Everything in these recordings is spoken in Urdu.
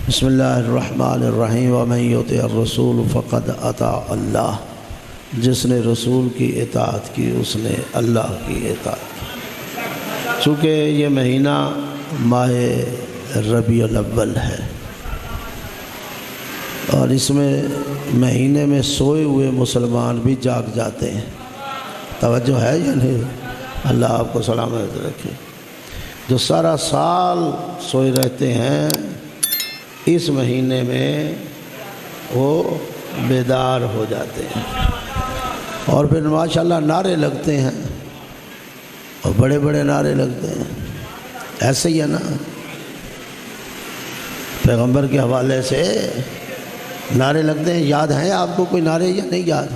بسم اللہ الرحمن الرحیم ومن یطع الرسول فقد اطاع اللہ، جس نے رسول کی اطاعت کی اس نے اللہ کی اطاعت کی۔ چونکہ یہ مہینہ ماہ ربیع الاول ہے اور اس میں مہینے میں سوئے ہوئے مسلمان بھی جاگ جاتے ہیں، توجہ ہے یا نہیں؟ اللہ آپ کو سلامت رکھے۔ جو سارا سال سوئے رہتے ہیں اس مہینے میں وہ بیدار ہو جاتے ہیں اور پھر ماشاءاللہ نعرے لگتے ہیں اور بڑے بڑے نعرے لگتے ہیں۔ ایسے ہی ہے نا، پیغمبر کے حوالے سے نعرے لگتے ہیں۔ یاد ہیں آپ کو کوئی نعرے یا نہیں یاد؟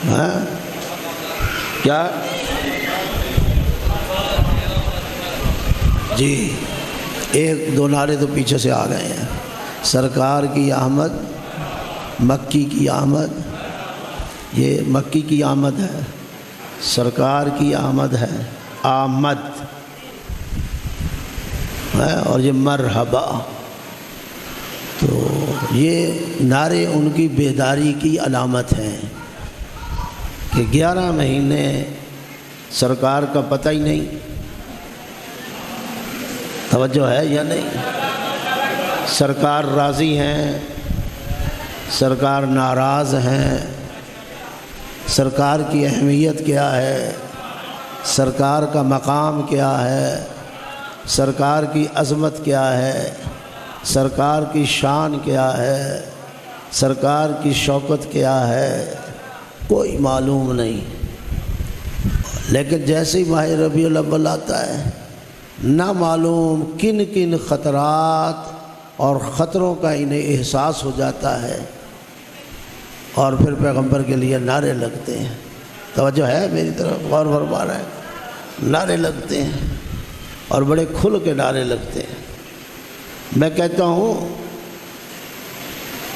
ہاں کیا جی؟ ایک دو نعرے تو پیچھے سے آ گئے ہیں۔ سرکار کی آمد، مکی کی آمد، یہ مکی کی آمد ہے، سرکار کی آمد ہے، آمد ہے، اور یہ مرحبا۔ تو یہ نعرے ان کی بیداری کی علامت ہیں کہ 11 مہینے سرکار کا پتہ ہی نہیں، توجہ ہے یا نہیں؟ سرکار راضی ہیں، سرکار ناراض ہیں، سرکار کی اہمیت کیا ہے، سرکار کا مقام کیا ہے، سرکار کی عظمت کیا ہے، سرکار کی شان کیا ہے، سرکار کی شوکت کیا ہے، کوئی معلوم نہیں۔ لیکن جیسے ہی ماہ ربیع الاول آتا ہے، نہ معلوم کن کن خطرات اور خطروں کا انہیں احساس ہو جاتا ہے اور پھر پیغمبر کے لیے نعرے لگتے ہیں۔ توجہ ہے میری طرف؟ غور فرما رہے ہیں؟ نعرے لگتے ہیں اور بڑے کھل کے نعرے لگتے ہیں۔ میں کہتا ہوں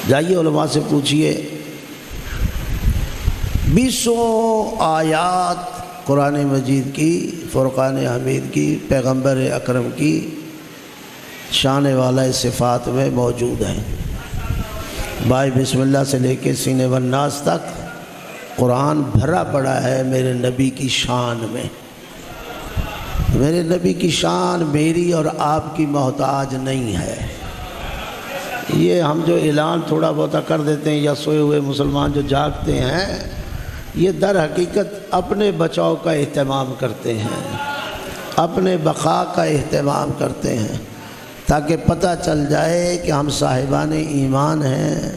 جائیے علماء سے پوچھئے، 20 آیات قرآن مجید کی، فرقان حمید کی، پیغمبر اکرم کی شان والا صفات میں موجود ہیں۔ بائے بسم اللہ سے لے کے سینے والناس تک قرآن بھرا پڑا ہے میرے نبی کی شان میں۔ میرے نبی کی شان میری اور آپ کی محتاج نہیں ہے۔ یہ ہم جو اعلان تھوڑا بہت کر دیتے ہیں یا سوئے ہوئے مسلمان جو جاگتے ہیں، یہ در حقیقت اپنے بچاؤ کا اہتمام کرتے ہیں، اپنے بقا کا اہتمام کرتے ہیں، تاکہ پتہ چل جائے کہ ہم صاحبان ایمان ہیں،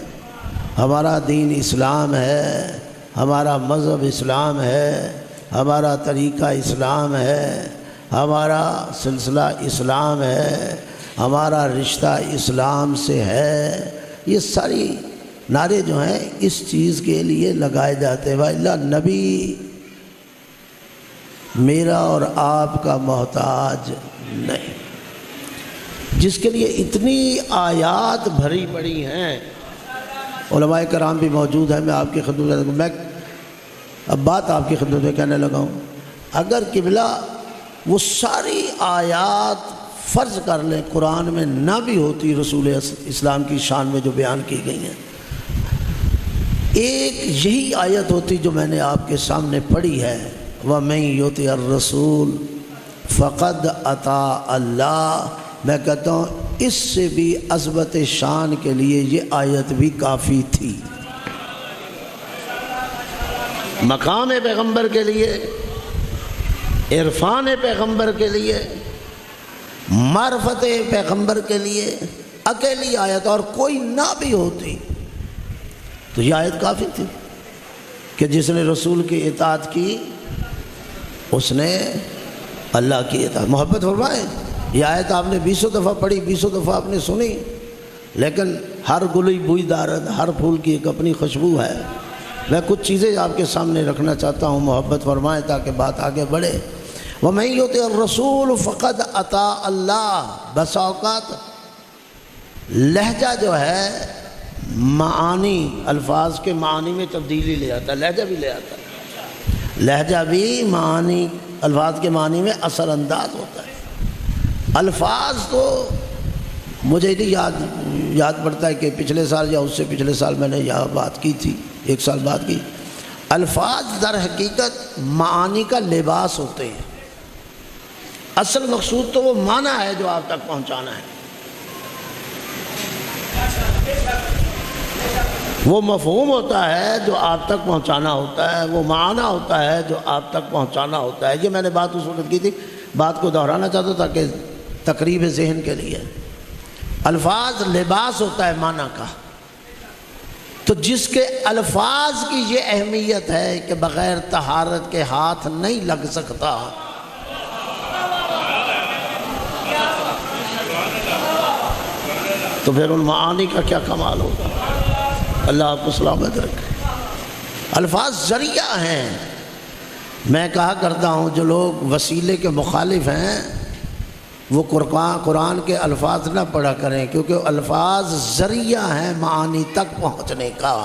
ہمارا دین اسلام ہے، ہمارا مذہب اسلام ہے، ہمارا طریقہ اسلام ہے، ہمارا سلسلہ اسلام ہے، ہمارا رشتہ اسلام سے ہے۔ یہ ساری نعرے جو ہیں اس چیز کے لیے لگائے جاتے ہیں۔ وَإِلَّا نبی میرا اور آپ کا محتاج نہیں، جس کے لیے اتنی آیات بھری پڑی ہیں۔ علماء کرام بھی موجود ہیں، میں آپ کی خدمت میں اب بات آپ کی خدمت میں کہنے لگا ہوں۔ اگر قبلہ وہ ساری آیات فرض کر لیں قرآن میں نہ بھی ہوتی رسول اسلام کی شان میں جو بیان کی گئی ہیں، ایک یہی آیت ہوتی جو میں نے آپ کے سامنے پڑھی ہے، وَمَن يُطِعِ الرَّسُولَ فَقَدْ أَطَاعَ اللَّهَ، میں کہتا ہوں اس سے بھی عظمت شان کے لیے یہ آیت بھی کافی تھی۔ مقام پیغمبر کے لیے، عرفان پیغمبر کے لیے، معرفت پیغمبر کے لیے اکیلی آیت، اور کوئی نہ بھی ہوتی تو یہ آیت کافی تھی کہ جس نے رسول کی اطاعت کی اس نے اللہ کی اطاعت۔ محبت فرمائے، یہ آیت آپ نے 20 دفعہ پڑھی، 20 دفعہ آپ نے سنی، لیکن ہر گلی بوئی دارد، ہر پھول کی ایک اپنی خوشبو ہے۔ میں کچھ چیزیں آپ کے سامنے رکھنا چاہتا ہوں، محبت فرمائیں تاکہ بات آگے بڑھے۔ وَمَن يُطِعِ الرَّسُولَ فَقَدْ أَطَاعَ اللَّهَ۔ بس اوقات لہجہ جو ہے معانی، الفاظ کے معانی میں تبدیلی لے آتا ہے، لہجہ بھی لے آتا ہے، لہجہ بھی معانی، الفاظ کے معنی میں اثر انداز ہوتا ہے۔ الفاظ تو مجھے نہیں یاد پڑتا ہے کہ پچھلے سال یا اس سے پچھلے سال میں نے یہاں بات کی تھی، 1 سال بعد کی۔ الفاظ در حقیقت معانی کا لباس ہوتے ہیں، اصل مقصود تو وہ معنی ہے جو آپ تک پہنچانا ہے، وہ مفہوم ہوتا ہے جو آپ تک پہنچانا ہوتا ہے، وہ معنی ہوتا ہے جو آپ تک پہنچانا ہوتا ہے۔ یہ میں نے بات اس وقت کی تھی، بات کو دہرانا چاہتا تھا کہ تقریب ذہن کے لیے۔ الفاظ لباس ہوتا ہے معنی کا، تو جس کے الفاظ کی یہ اہمیت ہے کہ بغیر طہارت کے ہاتھ نہیں لگ سکتا، تو پھر ان معانی کا کیا کمال ہوگا۔ اللہ آپ کو سلامت رکھے۔ الفاظ ذریعہ ہیں۔ میں کہا کرتا ہوں جو لوگ وسیلے کے مخالف ہیں وہ قرآن کے الفاظ نہ پڑھا کریں، کیونکہ الفاظ ذریعہ ہیں معانی تک پہنچنے کا،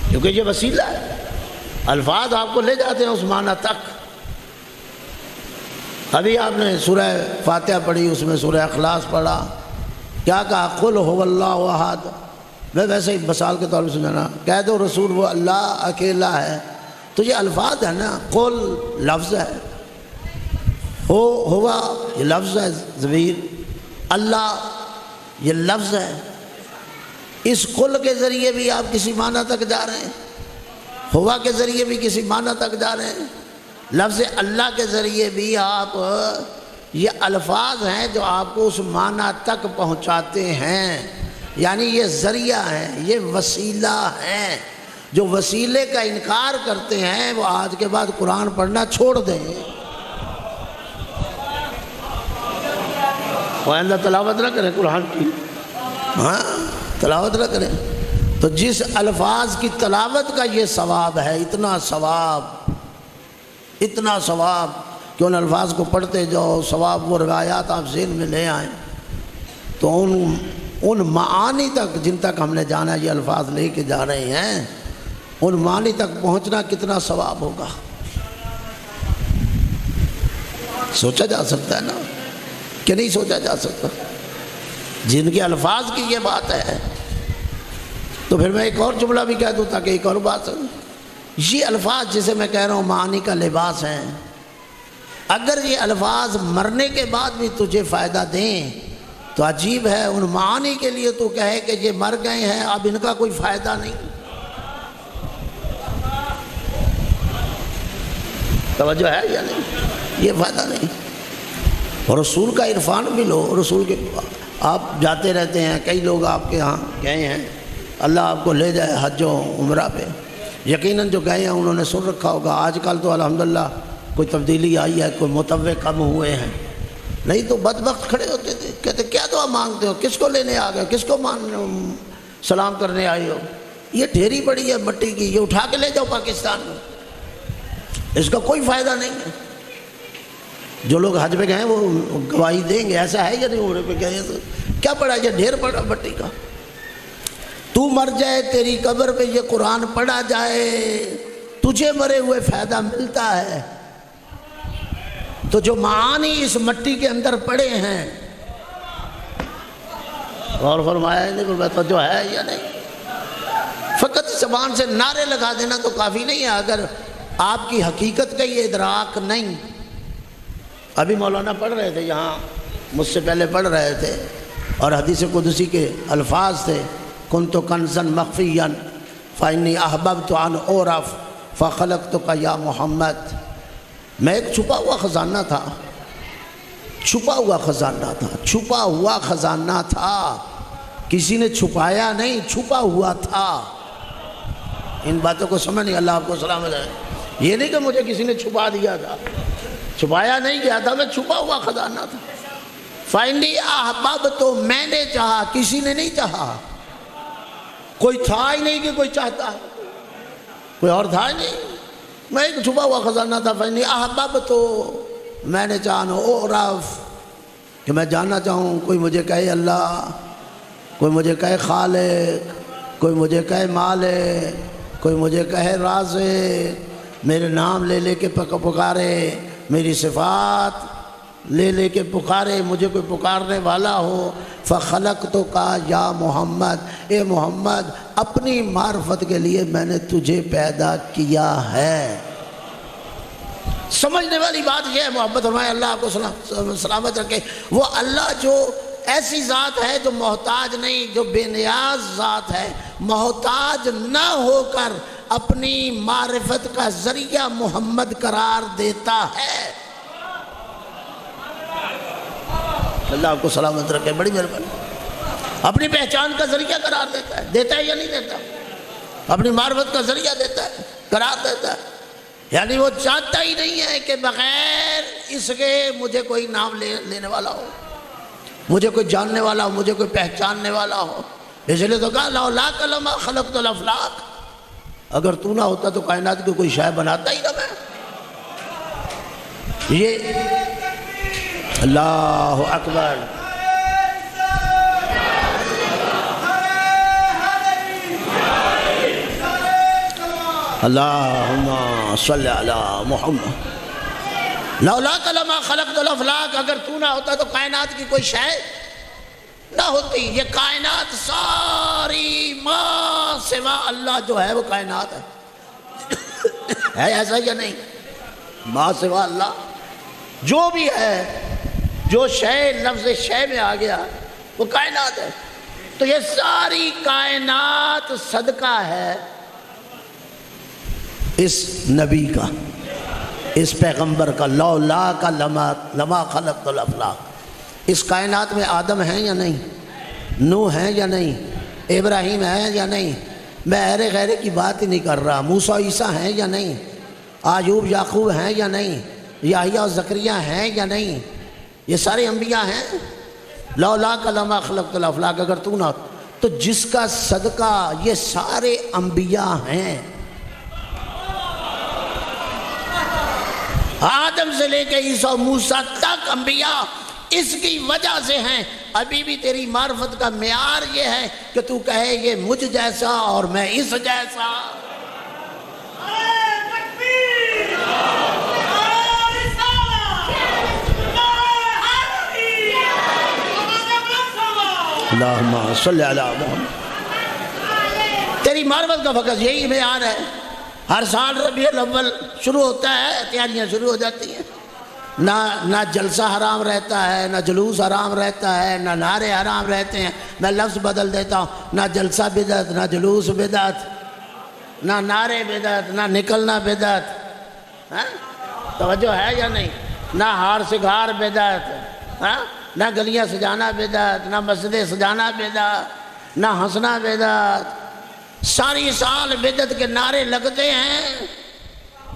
کیونکہ یہ وسیلہ ہے۔ الفاظ آپ کو لے جاتے ہیں اس معنی تک۔ ابھی آپ نے سورہ فاتحہ پڑھی، اس میں سورہ اخلاص پڑھا، کیا کہا؟ قل هو اللہ احد۔ میں ویسے ہی مثال کے طور پر سمجھانا، کہہ دو رسول وہ اللہ اکیلا ہے، تو یہ الفاظ ہے نا۔ قل لفظ ہے، ہوا یہ لفظ ہے ضمیر، اللہ یہ لفظ ہے۔ اس قل کے ذریعے بھی آپ کسی معنی تک جا رہے ہیں، ہوا کے ذریعے بھی کسی معنی تک جا رہے ہیں، لفظ اللہ کے ذریعے بھی آپ، یہ الفاظ ہیں جو آپ کو اس معنی تک پہنچاتے ہیں۔ یعنی یہ ذریعہ ہیں، یہ وسیلہ ہیں۔ جو وسیلے کا انکار کرتے ہیں وہ آج کے بعد قرآن پڑھنا چھوڑ دیں، وہ آئندہ تلاوت نہ کریں قرآن کی، ہاں تلاوت نہ کریں۔ تو جس الفاظ کی تلاوت کا یہ ثواب ہے، اتنا ثواب کہ ان الفاظ کو پڑھتے جاؤ، ثواب وہ روایات آپ ذہن میں لے آئیں، تو ان معانی تک جن تک ہم نے جانا یہ الفاظ لے کے جا رہے ہیں، ان معانی تک پہنچنا کتنا ثواب ہوگا، سوچا جا سکتا ہے نا کہ نہیں سوچا جا سکتا؟ جن کے الفاظ کی یہ بات ہے۔ تو پھر میں ایک اور جملہ بھی کہہ دوں تاکہ ایک اور بات، یہ الفاظ جسے میں کہہ رہا ہوں معانی کا لباس ہیں، اگر یہ الفاظ مرنے کے بعد بھی تجھے فائدہ دیں تو عجیب ہے، ان معانی کے لیے تو کہے کہ یہ مر گئے ہیں اب ان کا کوئی فائدہ نہیں، توجہ ہے یا نہیں؟ یہ فائدہ نہیں۔ اور رسول کا عرفان بھی لو، رسول کے آپ جاتے رہتے ہیں، کئی لوگ آپ کے ہاں گئے ہیں، اللہ آپ کو لے جائے حج و عمرہ پہ، یقیناً جو گئے ہیں انہوں نے سن رکھا ہوگا۔ آج کل تو الحمدللہ کوئی تبدیلی آئی ہے، کوئی متوع کم ہوئے ہیں، نہیں تو بدبخت کھڑے ہوتے تھے، کہتے کیا دعا مانگتے ہو، کس کو لینے آ گئے، کس کو سلام کرنے آئے ہو، یہ ڈھیری پڑی ہے مٹی کی، یہ اٹھا کے لے جاؤ پاکستان میں، اس کا کوئی فائدہ نہیں ہے۔ جو لوگ حج پہ گئے ہیں وہ گواہی دیں گے، ایسا ہے یا نہیں؟ عمرے پہ گئے تو کیا پڑا، یہ ڈھیر پڑا مٹی کا، تو مر جائے تیری قبر پہ یہ قرآن پڑھا جائے، تجھے مرے ہوئے فائدہ ملتا ہے۔ تو جو معانی اس مٹی کے اندر پڑے ہیں، غور فرمایا نہیں فرمایا تو جو ہے یا نہیں؟ فقط زبان سے نعرے لگا دینا تو کافی نہیں ہے اگر آپ کی حقیقت کا یہ ادراک نہیں۔ ابھی مولانا پڑھ رہے تھے یہاں، مجھ سے پہلے پڑھ رہے تھے، اور حدیث قدسی کے الفاظ تھے، کنت کنزا مخفیا فانی احببت ان اعرف فخلقتک یا محمد۔ میں ایک چھپا ہوا خزانہ تھا، چھپا ہوا خزانہ تھا، کسی نے چھپایا نہیں، چھپا ہوا تھا۔ ان باتوں کو سمجھ نہیں، اللہ آپ کو سلامت ہے۔ یہ نہیں کہ مجھے کسی نے چھپا دیا تھا، چھپایا نہیں گیا تھا، میں چھپا ہوا خزانہ تھا۔ فَإِنِّي أَحْبَبْتُ، تو میں نے چاہا، کسی نے نہیں چاہا، کوئی تھا ہی نہیں کہ کوئی چاہتا، کوئی اور تھا ہی نہیں، میں ایک چھپا ہوا خزانہ تھا۔ فَإِنِّي أَحْبَبْتُ، میں نے چاہا اعرف، کہ میں جاننا چاہوں، کوئی مجھے کہے اللہ، کوئی مجھے کہے خالق، کوئی مجھے کہے مالک، کوئی مجھے کہے رازق، میرے نام لے لے کے پکارے، میری صفات لے لے کے پکارے، مجھے کوئی پکارنے والا ہو، فخلقتک یا محمد، اے محمد اپنی معرفت کے لیے میں نے تجھے پیدا کیا ہے۔ سمجھنے والی بات یہ ہے، محبت فرمائے اللہ آپ کو سلامت رکھے، وہ اللہ جو ایسی ذات ہے جو محتاج نہیں، جو بے نیاز ذات ہے، محتاج نہ ہو کر اپنی معرفت کا ذریعہ محمد قرار دیتا ہے۔ اللہ آپ کو سلامت رکھے، بڑی مہربانی، اپنی پہچان کا ذریعہ قرار دیتا ہے یا نہیں دیتا؟ اپنی معرفت کا ذریعہ دیتا ہے، قرار دیتا ہے، یعنی وہ چاہتا ہی نہیں ہے کہ بغیر اس کے مجھے کوئی نام لینے والا ہو، مجھے کوئی جاننے والا ہو، مجھے کوئی پہچاننے والا ہو۔ اس لیے تو کہا لولاک لما خلقت الافلاک، اگر تو نہ ہوتا تو کائنات کو کوئی شے بناتا ہی نہ میں۔ یہ اللہ اکبر، اللہم صلی علی محمد، لولاک لما خلقت الافلاک، اگر تو نہ ہوتا تو کائنات کی کوئی شے نہ ہوتی۔ یہ کائنات ساری ما سوا اللہ جو ہے وہ کائنات ہے ایسا یا نہیں؟ ما سوا اللہ جو بھی ہے، جو شے لفظ شے میں آ گیا وہ کائنات ہے۔ تو یہ ساری کائنات صدقہ ہے اس نبی کا، اس پیغمبر کا، لولاک لما خلقت الافلاک۔ اس کائنات میں آدم ہیں یا نہیں؟ نوح ہیں یا نہیں؟ ابراہیم ہیں یا نہیں؟ میں اہرِ غیرے کی بات ہی نہیں کر رہا، موسیٰ عیسیٰ ہیں یا نہیں؟ ایوب یعقوب ہیں یا نہیں؟ یحییٰ و زکریا ہیں یا نہیں؟ یہ سارے انبیاء ہیں۔ لولاک لما خلقت الافلاک، اگر تو نہ، تو جس کا صدقہ یہ سارے انبیاء ہیں، آدم سے لے کے عیسیٰ موسیٰ تک انبیاء اس کی وجہ سے ہیں۔ ابھی بھی تیری معرفت کا معیار یہ ہے کہ تو کہے یہ مجھ جیسا اور میں اس جیسا۔ اللہم صلی علی محمد۔ تیری معرفت کا فقط یہی معیار ہے۔ ہر سال ربیع الاول شروع ہوتا ہے، تیاریاں شروع ہو جاتی ہیں، نہ جلسہ حرام رہتا ہے، نہ جلوس حرام رہتا ہے، نہ نعرے حرام رہتے ہیں۔ میں لفظ بدل دیتا ہوں، نہ جلسہ بدعت، نہ جلوس بدعت، نہ نعرے بدعت، نہ نکلنا بدعت، توجہ ہے یا نہیں؟ نہ ہار سگار بدعت، نہ گلیاں سجانا بدعت، نہ مسجدیں سجانا بدعت، نہ ہنسنا بدعت۔ ساری سال بدعت کے نعرے لگتے ہیں،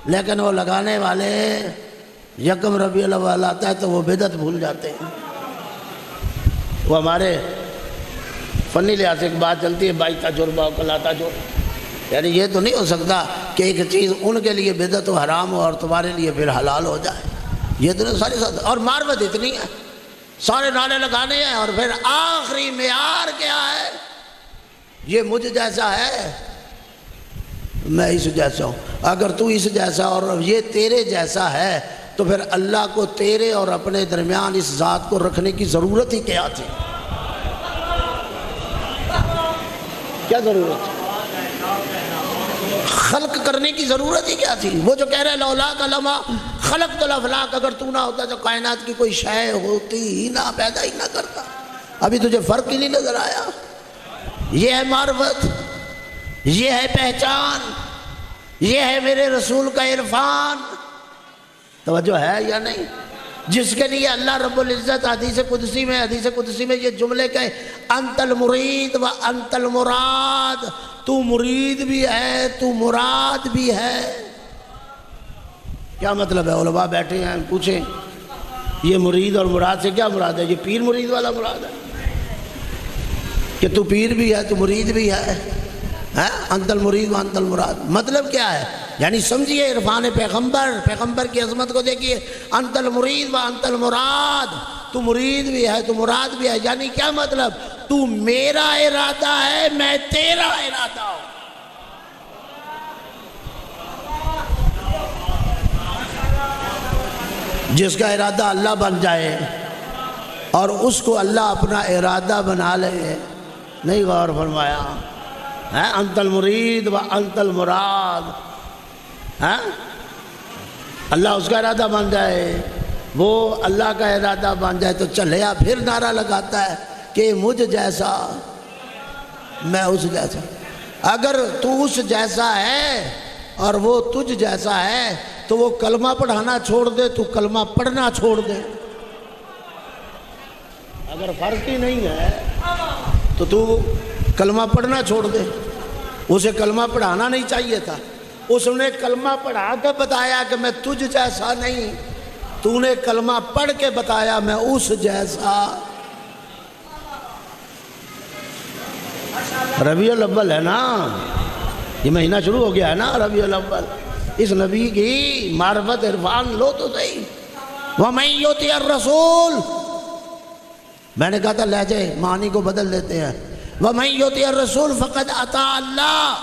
لیکن وہ لگانے والے یکم ربیع الاول آتا ہے تو وہ بدعت بھول جاتے ہیں۔ وہ ہمارے فنی لحاظ سے ایک بات چلتی ہے، بائی تجربہ کلا تجربہ، یعنی یہ تو نہیں ہو سکتا کہ ایک چیز ان کے لیے بدعت و حرام ہو اور تمہارے لیے پھر حلال ہو جائے۔ یہ تو ساری ساتھ، اور معرفت اتنی ہے، سارے نعرے لگانے ہیں، اور پھر آخری معیار کیا ہے؟ یہ مجھ جیسا ہے، میں اس جیسا ہوں۔ اگر تو اس جیسا اور یہ تیرے جیسا ہے تو پھر اللہ کو تیرے اور اپنے درمیان اس ذات کو رکھنے کی ضرورت ہی کیا تھی؟ کیا ضرورت تھی؟ خلق کرنے کی ضرورت ہی کیا تھی؟ وہ جو کہہ رہے لولاک لما خلقت الافلاک، اگر تو نہ ہوتا تو کائنات کی کوئی شے ہوتی ہی نہ، پیدا ہی نہ کرتا۔ ابھی تجھے فرق ہی نہیں نظر آیا؟ یہ ہے معرفت، یہ ہے پہچان، یہ ہے میرے رسول کا عرفان۔ توجہ ہے یا نہیں؟ جس کے لیے اللہ رب العزت حدیث قدسی میں یہ جملے کہے، انت المرید و انت المراد، تو مرید بھی ہے تو مراد بھی ہے۔ کیا مطلب ہے؟ علماء بیٹھے ہیں، پوچھیں یہ مرید اور مراد سے کیا مراد ہے؟ یہ پیر مرید والا مراد ہے کہ تو پیر بھی ہے تو مرید بھی ہے؟ انت المرید و انت المراد مطلب کیا ہے؟ یعنی سمجھیے عرفان پیغمبر کی عظمت کو دیکھیے، انت المرید و انت المراد، تو مرید بھی ہے تو مراد بھی ہے، یعنی کیا مطلب؟ تو میرا ارادہ ہے، میں تیرا ارادہ ہوں۔ جس کا ارادہ اللہ بن جائے اور اس کو اللہ اپنا ارادہ بنا لے، نہیں غور فرمایا؟ انت المرید و انت المراد، اللہ اس کا ارادہ بن جائے، وہ اللہ کا ارادہ بن جائے تو چلیا پھر نعرہ لگاتا ہے کہ مجھ جیسا میں اس جیسا۔ اگر تو اس جیسا ہے اور وہ تجھ جیسا ہے تو وہ کلمہ پڑھانا چھوڑ دے، تو کلمہ پڑھنا چھوڑ دے۔ اگر فرق ہی نہیں ہے تو کلمہ پڑھنا چھوڑ دے۔ اسے کلمہ پڑھانا نہیں چاہیے تھا، اس نے کلمہ پڑھا کے بتایا کہ میں تجھ جیسا نہیں، تو نے کلمہ پڑھ کے بتایا میں اس جیسا۔ ربیع الاول ہے نا، یہ مہینہ شروع ہو گیا ہے نا ربیع الاول، اس نبی کی معرفت عرفان لو تو صحیح۔ وَمَن يُطِعِ الرَّسُولَ، میں نے کہا تھا لہجے معنی کو بدل دیتے ہیں۔ وَمَن يُطِعِ الرَّسُولَ فَقَدْ أَطَاعَ اللَّهَ،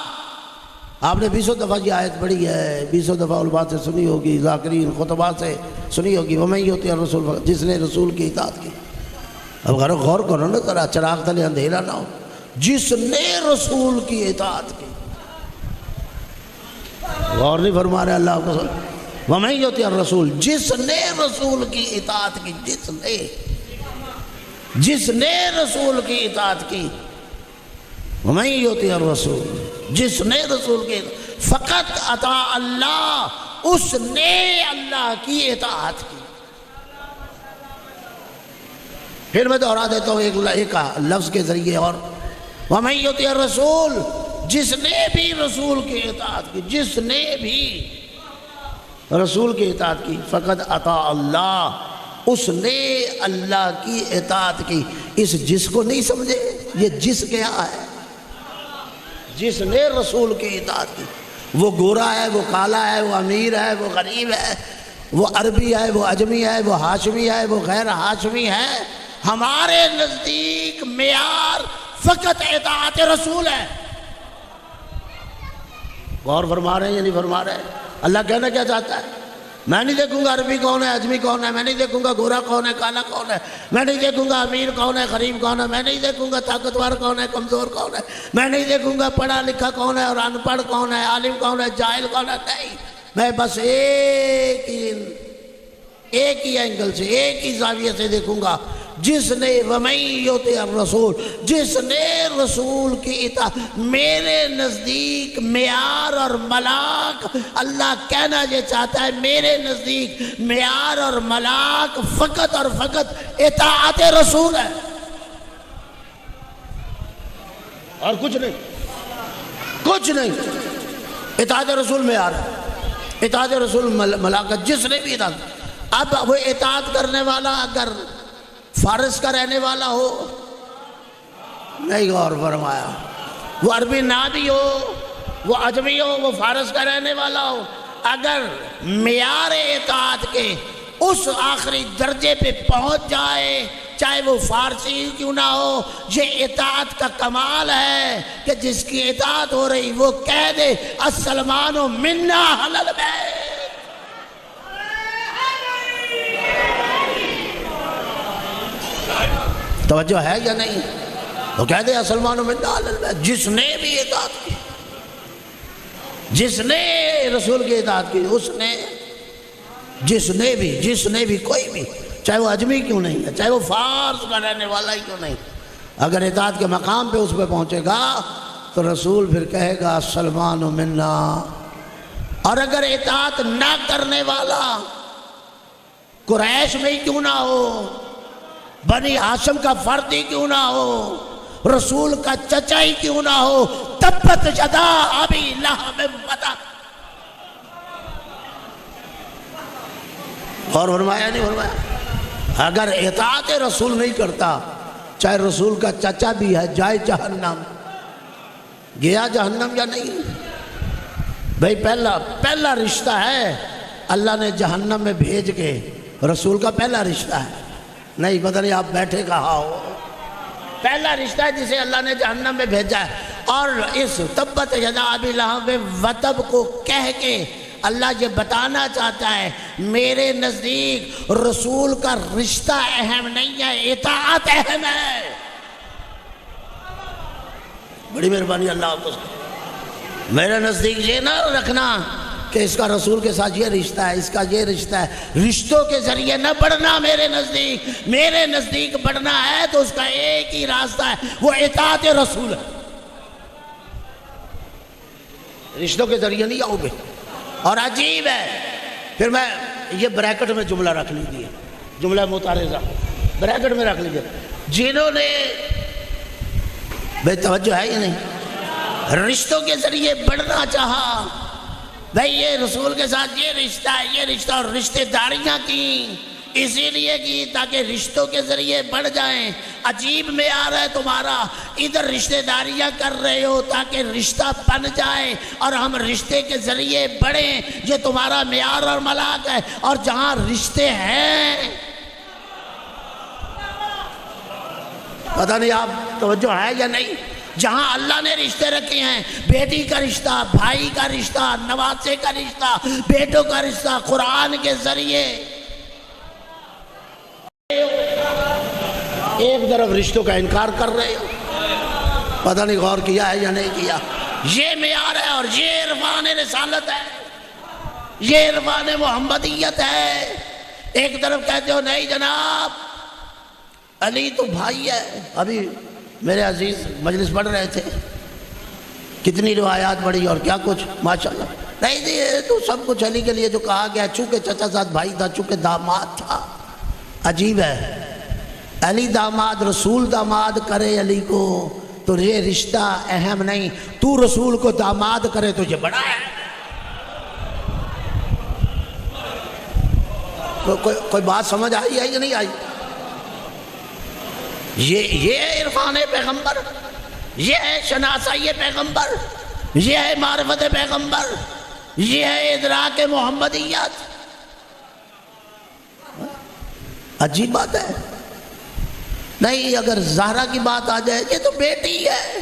آپ نے 20 دفعہ یہ آیت پڑھی ہے، 20 دفعہ علماء سے سنی ہوگی، ذاکرین خطبات سے سنی ہوگی۔ وَمَن يُطِعِ الرَّسُولَ، جس نے رسول کی اطاعت کی۔ اب غور کرو نا ذرا، چراغ تلے اندھیرا نہ ہو۔ جس نے رسول کی اطاعت کی، غور نہیں فرما رہے اللہ کو۔ وَمَن يُطِعِ الرَّسُولَ، جس نے رسول کی اطاعت کی، جس نے رسول کی اطاعت کی۔ وَمَن يُطِعِ الرَّسُولَ، جس نے رسول کی اطاعت، فقط اطاع اللہ، اس نے اللہ کی اطاعت کی۔ پھر میں دہرا دیتا ہوں ایک لفظ کے ذریعے اور، وَمَن يُطِعِ الرَّسُولَ، جس نے بھی رسول کی اطاعت کی، جس نے بھی رسول کی اطاعت کی، فقط اطاع اللہ، اس نے اللہ کی اطاعت کی۔ اس جس کو نہیں سمجھے، یہ جس کیا ہے؟ جس نے رسول کی اطاعت کی۔ وہ گورا ہے، وہ کالا ہے، وہ امیر ہے، وہ غریب ہے، وہ عربی ہے، وہ عجمی ہے، وہ ہاشمی ہے، وہ غیر ہاشمی ہے، ہمارے نزدیک معیار فقط اطاعت رسول ہے۔ غور فرما رہے ہیں یا نہیں فرما رہے ہیں؟ اللہ کہنا کیا چاہتا ہے؟ میں نہیں دیکھوں گا عربی کون ہے، عجمی کون ہے، میں نہیں دیکھوں گا گورا کون ہے، کالا کون ہے، میں نہیں دیکھوں گا امیر کون ہے، غریب کون ہے، میں نہیں دیکھوں گا طاقتور کون ہے، کمزور کون ہے، میں نہیں دیکھوں گا پڑھا لکھا کون ہے اور ان پڑھ کون ہے، عالم کون ہے، جاہل کون ہے، نہیں، میں بس ایک ہی اینگل سے، ایک ہی زاویے سے دیکھوں گا۔ جس نے وَمَن يُطِعِ الرَّسُولَ، جس نے رسول کی اطاعت، میرے نزدیک معیار اور ملاک، اللہ کہنا یہ چاہتا ہے میرے نزدیک معیار اور ملاک فقط اور فقط اطاعت رسول ہے، اور کچھ نہیں، کچھ نہیں۔ اطاعت رسول معیار ہے، اطاعت رسول ملاک، جس نے بھی اطاعت۔ اب وہ اطاعت کرنے والا اگر فارس کا رہنے والا ہو، نہیں غور فرمایا، وہ عربی نہ بھی ہو، وہ عجمی ہو، وہ فارس کا رہنے والا ہو، اگر معیار اطاعت کے اس آخری درجے پہ پہنچ جائے، چاہے وہ فارسی کیوں نہ ہو، یہ اطاعت کا کمال ہے کہ جس کی اطاعت ہو رہی وہ کہہ دے السلمان منا اہل البیت۔ توجہ ہے یا نہیں؟ وہ کہہ دے السلمان منا اہل البیت۔ جس نے بھی اطاعت کی، جس نے رسول کی اطاعت کی، اس نے، جس نے بھی کوئی بھی، چاہے وہ عجمی کیوں نہیں ہے، چاہے وہ فارس کا رہنے والا ہی کیوں نہیں، اگر اطاعت کے مقام پہ اس پہ پہنچے گا تو رسول پھر کہے گا السلمان منا۔ اور اگر اطاعت نہ کرنے والا قریش میں ہی کیوں نہ ہو، بنی ہاشم کا فرد ہی کیوں نہ ہو، رسول کا چچا ہی کیوں نہ ہو، تبت یدا ابی لہب وتب۔ اور فرمایا نہیں فرمایا؟ اگر اطاعت رسول نہیں کرتا، چاہے رسول کا چچا بھی ہے، جائے جہنم۔ گیا جہنم یا نہیں؟ بھئی پہلا رشتہ ہے اللہ نے جہنم میں بھیج کے، رسول کا پہلا رشتہ ہے، نہیں پتہ نہیں آپ بیٹھے کہاں ہو، پہلا رشتہ ہے جسے اللہ نے جہنم میں بھیجا ہے۔ اور اس تبت یدا ابی لہب وتب کو کہہ کے اللہ یہ بتانا چاہتا ہے میرے نزدیک رسول کا رشتہ اہم نہیں ہے، اطاعت اہم ہے۔ بڑی مہربانی اللہ آپ کو۔ میرے نزدیک یہ نہ رکھنا کہ اس کا رسول کے ساتھ یہ رشتہ ہے، اس کا یہ رشتہ ہے، رشتوں کے ذریعے نہ بڑھنا۔ میرے نزدیک بڑھنا ہے تو اس کا ایک ہی راستہ ہے، وہ اطاعت رسول ہے۔ رشتوں کے ذریعے نہیں آؤ گے۔ اور عجیب ہے، پھر میں یہ بریکٹ میں جملہ رکھ لیجیے، جملہ متعارضہ بریکٹ میں رکھ لیجیے، جنہوں نے بے توجہ ہے یا نہیں، رشتوں کے ذریعے بڑھنا چاہا، بھئی یہ رسول کے ساتھ یہ رشتہ ہے، یہ رشتہ، اور رشتہ داریاں کی اسی لیے کی تاکہ رشتوں کے ذریعے بڑھ جائیں۔ عجیب معیار ہے تمہارا، ادھر رشتہ داریاں کر رہے ہو تاکہ رشتہ بن جائے اور ہم رشتے کے ذریعے بڑھیں، یہ تمہارا معیار اور ملاک ہے۔ اور جہاں رشتے ہیں، پتہ نہیں آپ توجہ ہے یا نہیں، جہاں اللہ نے رشتے رکھے ہیں، بیٹی کا رشتہ، بھائی کا رشتہ، نواسے کا رشتہ، بیٹوں کا رشتہ، قرآن کے ذریعے ایک طرف رشتوں کا انکار کر رہے ہو، پتہ نہیں غور کیا ہے یا نہیں کیا۔ یہ معیار ہے اور یہ عرفان رسالت ہے، یہ عرفان محمدیت ہے۔ ایک طرف کہتے ہو نہیں جناب علی تو بھائی ہے، ابھی میرے عزیز مجلس پڑھ رہے تھے، کتنی روایات پڑھی اور کیا کچھ، ماشاءاللہ۔ نہیں جی تو سب کچھ علی کے لیے جو کہا گیا، چونکہ چچا ساتھ بھائی تھا، چونکہ داماد تھا۔ عجیب ہے، علی داماد، رسول داماد کرے علی کو تو یہ رشتہ اہم نہیں، تو رسول کو داماد کرے تو یہ بڑا ہے۔ کوئی بات سمجھ آئی ہے یا نہیں آئی؟ یہ ہے عرفان پیغمبر، یہ ہے شناسائی پیغمبر، یہ ہے معرفت پیغمبر، یہ ہے ادراک محمدیت۔ عجیب بات ہے۔ نہیں اگر زہرا کی بات آ جائے، یہ تو بیٹی ہے،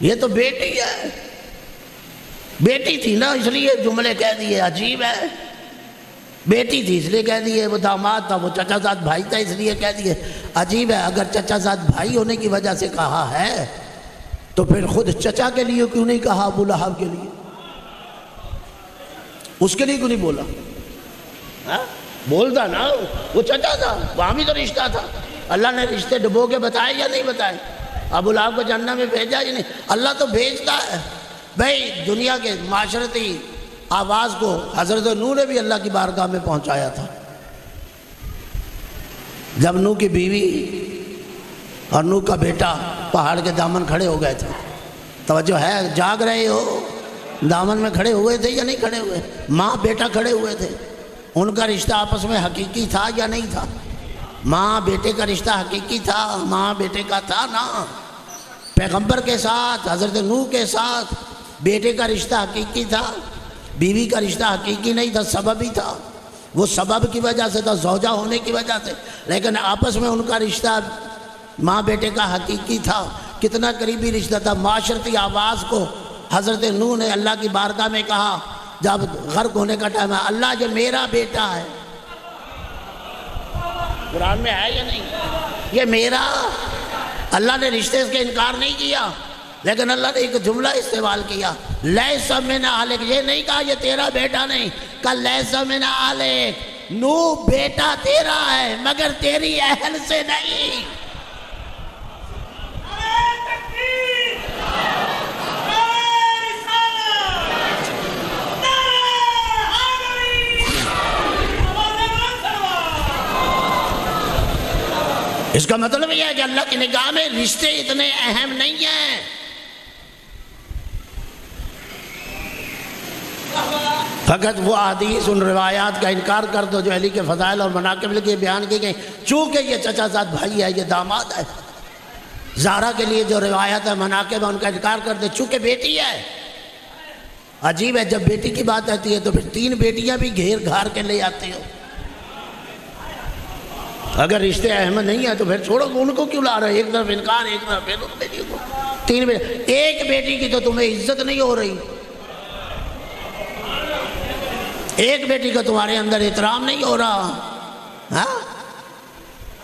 یہ تو بیٹی ہے، بیٹی تھی نا اس لیے جملے کہہ دیے۔ عجیب ہے، بیٹی تھی اس لیے کہہ دیے، وہ داماد تھا، وہ چچا ساتھ بھائی تھا اس لیے کہہ دیے۔ عجیب ہے، اگر چچا ساتھ بھائی ہونے کی وجہ سے کہا ہے تو پھر خود چچا کے لیے کیوں نہیں کہا ابو لہب کے لیے؟ اس کے لیے کیوں نہیں بولا؟ بولتا نا، وہ چچا تھا، وہاں بھی تو رشتہ تھا۔ اللہ نے رشتے ڈبو کے بتائے یا نہیں بتائے؟ ابو لہب کو جنت میں بھیجا یا نہیں؟ اللہ تو بھیجتا ہے۔ بھائی دنیا کے معاشرتی آواز کو حضرت نوح نے بھی اللہ کی بارگاہ میں پہنچایا تھا۔ جب نوح کی بیوی اور نوح کا بیٹا پہاڑ کے دامن کھڑے ہو گئے تھے، توجہ ہے، جاگ رہے ہو، دامن میں کھڑے ہوئے تھے یا نہیں کھڑے ہوئے؟ ماں بیٹا کھڑے ہوئے تھے، ان کا رشتہ آپس میں حقیقی تھا یا نہیں تھا؟ ماں بیٹے کا رشتہ حقیقی تھا، ماں بیٹے کا تھا نا۔ پیغمبر کے ساتھ، حضرت نوح کے ساتھ بیٹے کا رشتہ حقیقی تھا، بیوی کا رشتہ حقیقی نہیں تھا، سبب ہی تھا، وہ سبب کی وجہ سے تھا، زوجہ ہونے کی وجہ سے، لیکن آپس میں ان کا رشتہ ماں بیٹے کا حقیقی تھا۔ کتنا قریبی رشتہ تھا۔ معاشرتی آواز کو حضرت نوح نے اللہ کی بارگاہ میں کہا جب غرق ہونے کا ٹائم ہے، اللہ یہ میرا بیٹا ہے۔ قرآن میں ہے یا نہیں؟ یہ میرا، اللہ نے رشتے سے انکار نہیں کیا، لیکن اللہ نے ایک جملہ استعمال کیا، لیس من اہلک، یہ نہیں کہا یہ تیرا بیٹا نہیں، کہا لیس من اہلک، نوح بیٹا تیرا ہے مگر تیری اہل سے نہیں۔ اس کا مطلب یہ ہے کہ اللہ کی نگاہ میں رشتے اتنے اہم نہیں ہیں۔ فقط وہ احادیث، ان روایات کا انکار کر دو جو علی کے فضائل اور مناقب کے بیان کی گئی، چونکہ یہ چچا زاد بھائی ہے، یہ داماد ہے۔ زہرا کے لیے جو روایات ہے، مناقب ہے، ان کا انکار کر دے چونکہ بیٹی ہے۔ عجیب ہے، جب بیٹی کی بات آتی ہے تو پھر 3 بیٹیاں بھی گھیر گھار کے لے آتے ہو۔ اگر رشتے اہم نہیں ہیں تو پھر چھوڑو، ان کو کیوں لا رہے؟ ایک طرف انکار، ایک طرف پھر ان بیٹیوں کو 3 بیٹی، ایک بیٹی کی تو تمہیں عزت نہیں ہو رہی۔ ایک بیٹی کا تمہارے اندر احترام نہیں ہو رہا؟ ہاں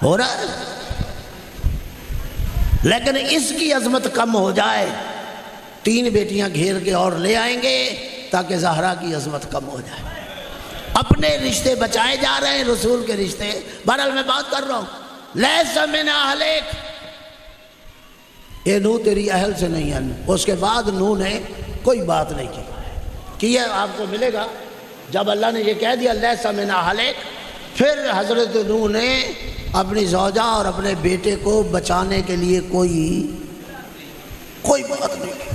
ہو رہا ہے، لیکن اس کی عظمت کم ہو جائے 3 بیٹیاں گھیر کے اور لے آئیں گے تاکہ زہرا کی عظمت کم ہو جائے۔ اپنے رشتے بچائے جا رہے ہیں، رسول کے رشتے۔ بہرحال میں بات کر رہا ہوں، لیس من اہلک، یہ نوح تیری اہل سے نہیں ہے۔ اس کے بعد نوح نے کوئی بات نہیں کی یہ آپ کو ملے گا جب اللہ نے یہ کہہ دیا لیس من اہلک، پھر حضرت نوح نے اپنی زوجہ اور اپنے بیٹے کو بچانے کے لیے کوئی بات نہیں کی،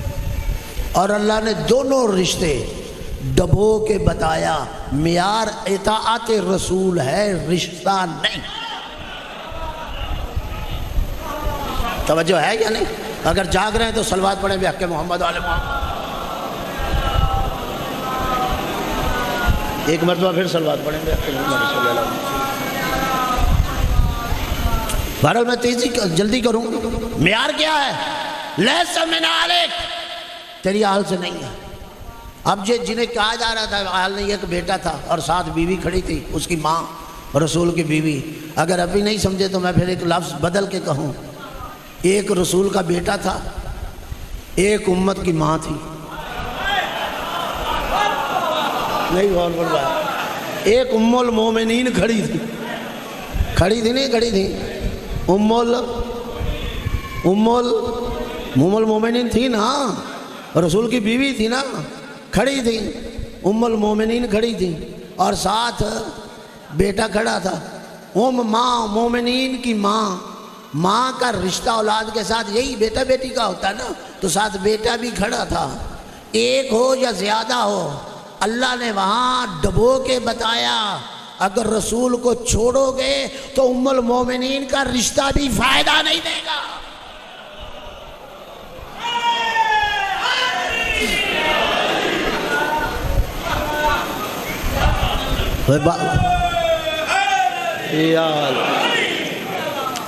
اور اللہ نے دونوں رشتے ڈبو کے بتایا۔ معیار اطاعت رسول ہے، رشتہ نہیں۔ توجہ ہے یا نہیں؟ اگر جاگ رہے ہیں تو صلوات پڑھیں بحق محمد علیہ محمد۔ ایک مرتبہ پھر صلوات پڑھیں بحق محمد صلی اللہ علیہ وسلم۔ بہرحال میں جلدی کروں، معیار کیا ہے؟ لیس من اہلک، تیری اہل سے نہیں ہے۔ اب جنہیں کہا جا رہا تھا اہل نہیں، ایک بیٹا تھا اور ساتھ بیوی کھڑی تھی، اس کی ماں، رسول کی بیوی۔ اگر ابھی نہیں سمجھے تو میں پھر ایک لفظ بدل کے کہوں، ایک رسول کا بیٹا تھا، ایک امت کی ماں تھی۔ نہیں غور فرمایا، ایک ام المومنین کھڑی تھی نہیں کھڑی تھی، ام المومنین تھی نا، رسول کی بیوی تھی نا، کھڑی تھی، ام المومنین کھڑی تھی، اور ساتھ بیٹا کھڑا تھا۔ ماں، مومنین کی ماں کا رشتہ اولاد کے ساتھ یہی بیٹا بیٹی کا ہوتا ہے نا، تو ساتھ بیٹا بھی کھڑا تھا۔ ایک ہو یا زیادہ ہو، اللہ نے وہاں ڈبو کے بتایا، اگر رسول کو چھوڑو گے تو ام المومنین کا رشتہ بھی فائدہ نہیں دے گا۔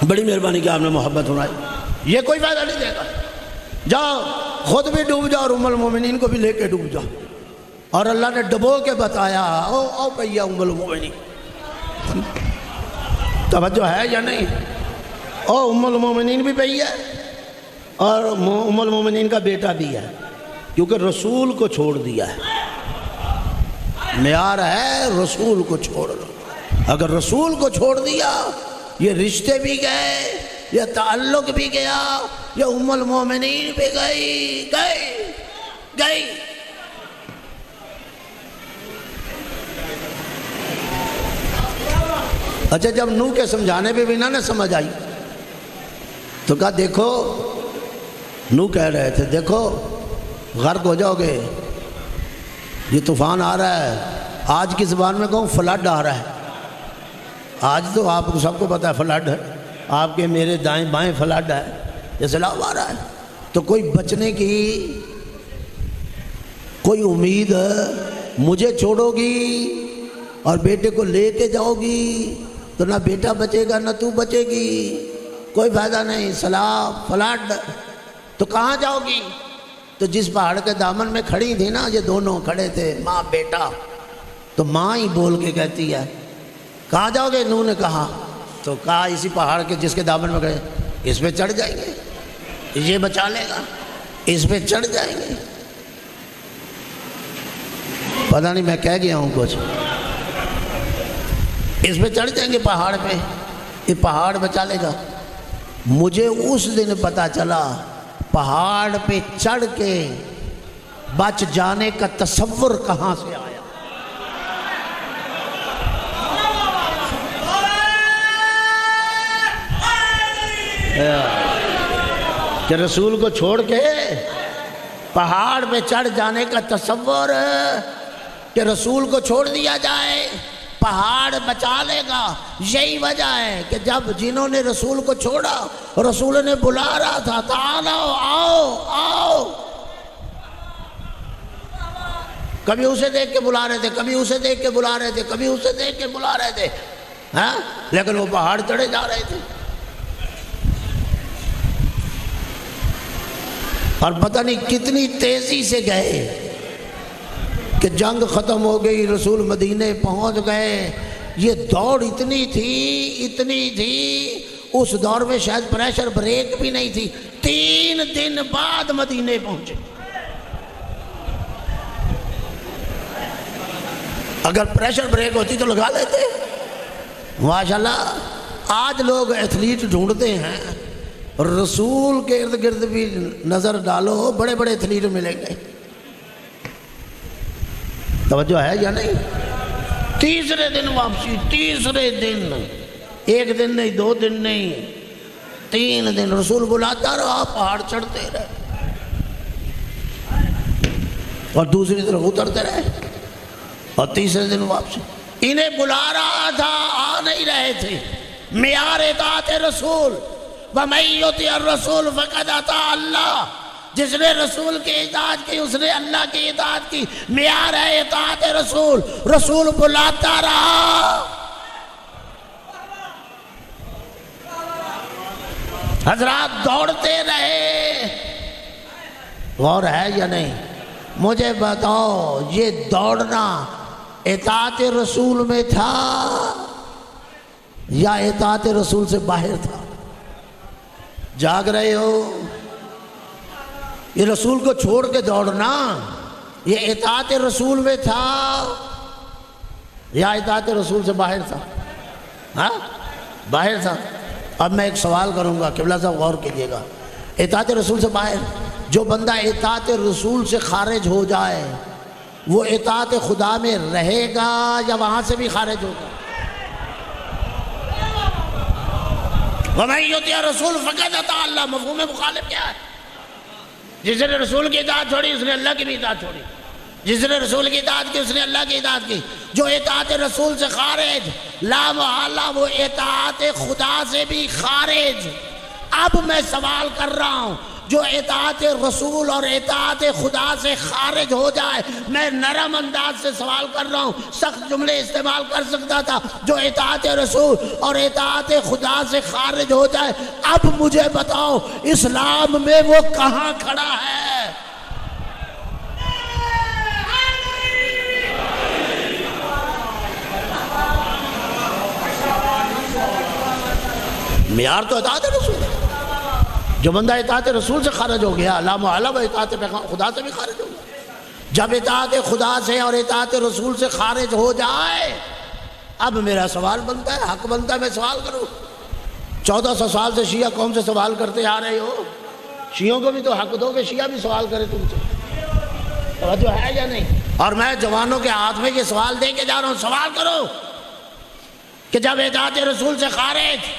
بڑی مہربانی کہ آپ نے محبت سنائی، یہ کوئی فائدہ نہیں دے گا۔ جاؤ خود بھی ڈوب جاؤ اور ام المومنین کو بھی لے کے ڈوب جاؤ، اور اللہ نے ڈبو کے بتایا، او بھیا ام المومنین، توجہ ہے یا نہیں؟ ام المومنین بھی پئی ہے اور ام المومنین کا بیٹا بھی ہے، کیونکہ رسول کو چھوڑ دیا ہے۔ معیار ہے رسول کو چھوڑ دو۔ اگر رسول کو چھوڑ دیا، یہ رشتے بھی گئے، یہ تعلق بھی گیا، یہ ام المومنین بھی گئی۔ اچھا، جب نوح کے سمجھانے پہ بھی نہ سمجھ آئی تو کہا دیکھو، نوح کہہ رہے تھے دیکھو غرق ہو جاؤ گے، یہ طوفان آ رہا ہے، آج کی زبان میں کہوں فلڈ آ رہا ہے۔ آج تو آپ کو سب کو پتہ ہے فلڈ ہے، آپ کے میرے دائیں بائیں فلڈ ہے، یہ سیلاب آ رہا ہے۔ تو کوئی بچنے کی کوئی امید مجھے چھوڑو گی اور بیٹے کو لے کے جاؤ گی تو نہ بیٹا بچے گا نہ تو بچے گی، کوئی فائدہ نہیں، سیلاب فلڈ۔ تو کہاں جاؤ گی؟ تو جس پہاڑ کے دامن میں کھڑی تھی نا، یہ دونوں کھڑے تھے ماں بیٹا، تو ماں ہی بول کے کہتی ہے کہاں جاؤ گے؟ نوح نے کہا، تو کہا اسی پہاڑ کے جس کے دامن میں کھڑے، اس پہ چڑھ جائیں گے، یہ بچا لے گا، اس پہ چڑھ جائیں گے۔ پتہ نہیں میں کہہ گیا ہوں کچھ، اس پہ چڑھ جائیں گے پہاڑ پہ، یہ پہاڑ بچا لے گا۔ مجھے اس دن پتہ چلا پہاڑ پہ چڑھ کے بچ جانے کا تصور کہاں سے آیا۔ کہ رسول کو چھوڑ کے پہاڑ پہ چڑھ جانے کا تصور، کہ رسول کو چھوڑ دیا جائے پہاڑ بچا لے گا۔ یہی وجہ ہے کہ جب جنہوں نے رسول کو چھوڑا، رسول نے بلا رہا تھا تعالو آؤ، کبھی اسے دیکھ کے بلا رہے تھے، کبھی اسے دیکھ کے بلا رہے تھے، کبھی اسے دیکھ کے بلا رہے تھے، لیکن وہ پہاڑ چڑھے جا رہے تھے، اور پتہ نہیں کتنی تیزی سے گئے، کہ جنگ ختم ہو گئی، رسول مدینے پہنچ گئے. یہ دوڑ اتنی تھی اس دور میں شاید پریشر بریک بھی نہیں تھی. 3 دن بعد مدینے پہنچے. اگر پریشر بریک ہوتی تو لگا لیتے. ماشاءاللہ آج لوگ ایتھلیٹ ڈھونڈتے ہیں، رسول کے ارد گرد بھی نظر ڈالو، بڑے بڑے ایتھلیٹ ملیں گے. توجہ ہے یا نہیں؟ تیسرے دن واپسی، تیسرے دن، 1 دن نہیں، 2 دن نہیں، 3 دن رسول بلاتا رہا، پہاڑ چڑھتے رہے اور دوسری طرف اترتے رہے، اور تیسرے دن واپسی. انہیں بلا رہا تھا، آ نہیں رہے تھے. معیار اطاعت رسول، وَمَن يُطِعِ الرَّسُولَ فَقَدْ أَطَاعَ اللَّهَ. جس نے رسول کی اطاعت کی اس نے اللہ کی اطاعت کی. معیار ہے اطاعت رسول. رسول بلاتا رہا، حضرات دوڑتے رہے. غور ہے یا نہیں؟ مجھے بتاؤ یہ دوڑنا اطاعت رسول میں تھا یا اطاعت رسول سے باہر تھا؟ جاگ رہے ہو؟ یہ رسول کو چھوڑ کے دوڑنا یہ اطاعت رسول میں تھا یا اطاعت رسول سے باہر تھا؟ ہاں باہر تھا. اب میں ایک سوال کروں گا، قبلہ صاحب غور کیجئے گا. اطاعت رسول سے باہر، جو بندہ اطاعت رسول سے خارج ہو جائے وہ اطاعت خدا میں رہے گا یا وہاں سے بھی خارج ہوگا؟ وَمَن يُطِعِ الرَّسُولَ فَقَدْ أَطَاعَ اللَّهَ. مفہوم مخالف کیا ہے؟ جس نے رسول کی اطاعت چھوڑی اس نے اللہ کی بھی اطاعت چھوڑی. جس نے رسول کی اطاعت کی اس نے اللہ کی اطاعت کی. جو اطاعت رسول سے خارج، لا محالہ وہ اطاعت خدا سے بھی خارج. اب میں سوال کر رہا ہوں، جو اطاعت رسول اور اطاعت خدا سے خارج ہو جائے، میں نرم انداز سے سوال کر رہا ہوں، سخت جملے استعمال کر سکتا تھا. جو اطاعت رسول اور اطاعت خدا سے خارج ہو جائے، اب مجھے بتاؤ اسلام میں وہ کہاں کھڑا ہے؟ معیار تو اطاعت رسول ہے. جو بندہ اطاعت رسول سے خارج ہو گیا، لا محالہ وہ اطاعت خدا سے بھی خارج ہو گیا. جب اطاعت خدا سے اور اطاعت رسول سے خارج ہو جائے، اب میرا سوال بنتا ہے، حق بنتا ہے میں سوال کروں. 1400 سال سے شیعہ قوم سے سوال کرتے آ رہے ہو، شیعوں کو بھی تو حق دو کہ شیعہ بھی سوال کرے تم سے. توجہ ہے یا نہیں؟ اور میں جوانوں کے ہاتھ میں یہ سوال دے کے جا رہا ہوں، سوال کرو کہ جب اطاعت رسول سے خارج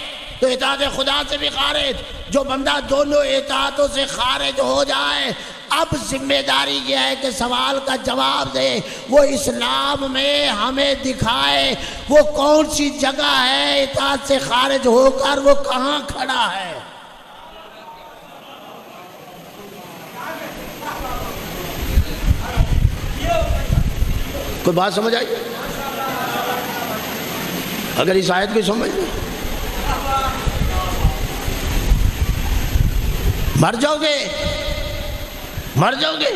تو اطاعت خدا سے بھی خارج. جو بندہ دونوں اطاعتوں سے خارج ہو جائے، اب ذمہ داری یہ ہے کہ سوال کا جواب دے. وہ اسلام میں ہمیں دکھائے وہ کون سی جگہ ہے اطاعت سے خارج ہو کر وہ کہاں کھڑا ہے. کوئی بات سمجھ آئی؟ اگر اس آیت کو سمجھ لیں مر جاؤ گے، مر جاؤ گے.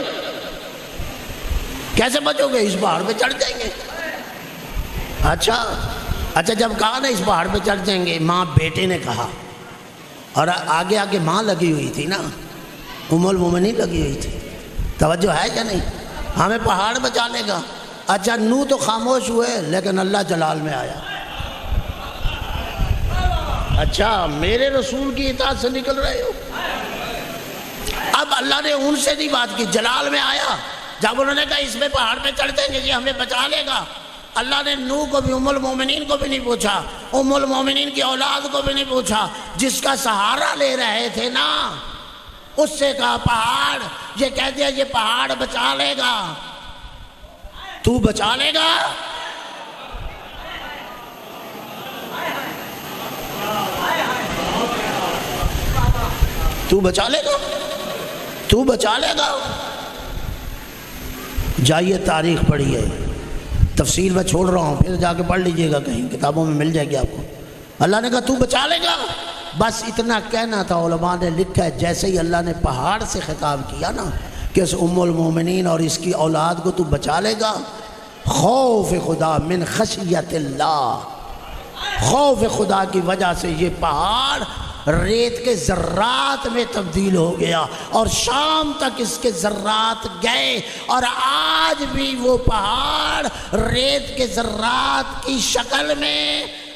کیسے بچو گے؟ اس پہاڑ پہ چڑھ جائیں گے. اچھا جب کہا نا اس پہاڑ پہ چڑھ جائیں گے، ماں بیٹے نے کہا، اور آگے آگے ماں لگی ہوئی تھی نا، ام المومنین لگی ہوئی تھی. توجہ ہے یا نہیں؟ ہمیں پہاڑ بچا لے گا. اچھا نوح تو خاموش ہوئے لیکن اللہ جلال میں آیا. اچھا میرے رسول کی اطاعت سے نکل رہے ہو. اب اللہ نے ان سے نہیں بات کی، جلال میں آیا. جب انہوں نے کہا اس میں پہاڑ پہ چڑھ جائیں گے جی ہمیں بچا لے گا، اللہ نے نوح کو بھی ام المومنین کو بھی نہیں پوچھا، ام المومنین کی اولاد کو بھی نہیں پوچھا، جس کا سہارا لے رہے تھے نا اس سے کہا پہاڑ، یہ کہہ دیا یہ پہاڑ بچا لے گا. تو بچا لے گا؟ تو بچا لے گا؟ تو بچا لے گا؟ جائیے تاریخ پڑھیے، تفصیل میں چھوڑ رہا ہوں، پھر جا کے پڑھ لیجئے گا، کہیں کتابوں میں مل جائے گی آپ کو. اللہ نے کہا تو بچا لے گا؟ بس اتنا کہنا تھا. علماء نے لکھا ہے جیسے ہی اللہ نے پہاڑ سے خطاب کیا نا، کہ اس ام المومنین اور اس کی اولاد کو تو بچا لے گا؟ خوف خدا، من خشیت اللہ، خوف خدا کی وجہ سے یہ پہاڑ ریت کے ذرات میں تبدیل ہو گیا، اور شام تک اس کے ذرات گئے، اور آج بھی وہ پہاڑ ریت کے ذرات کی شکل میں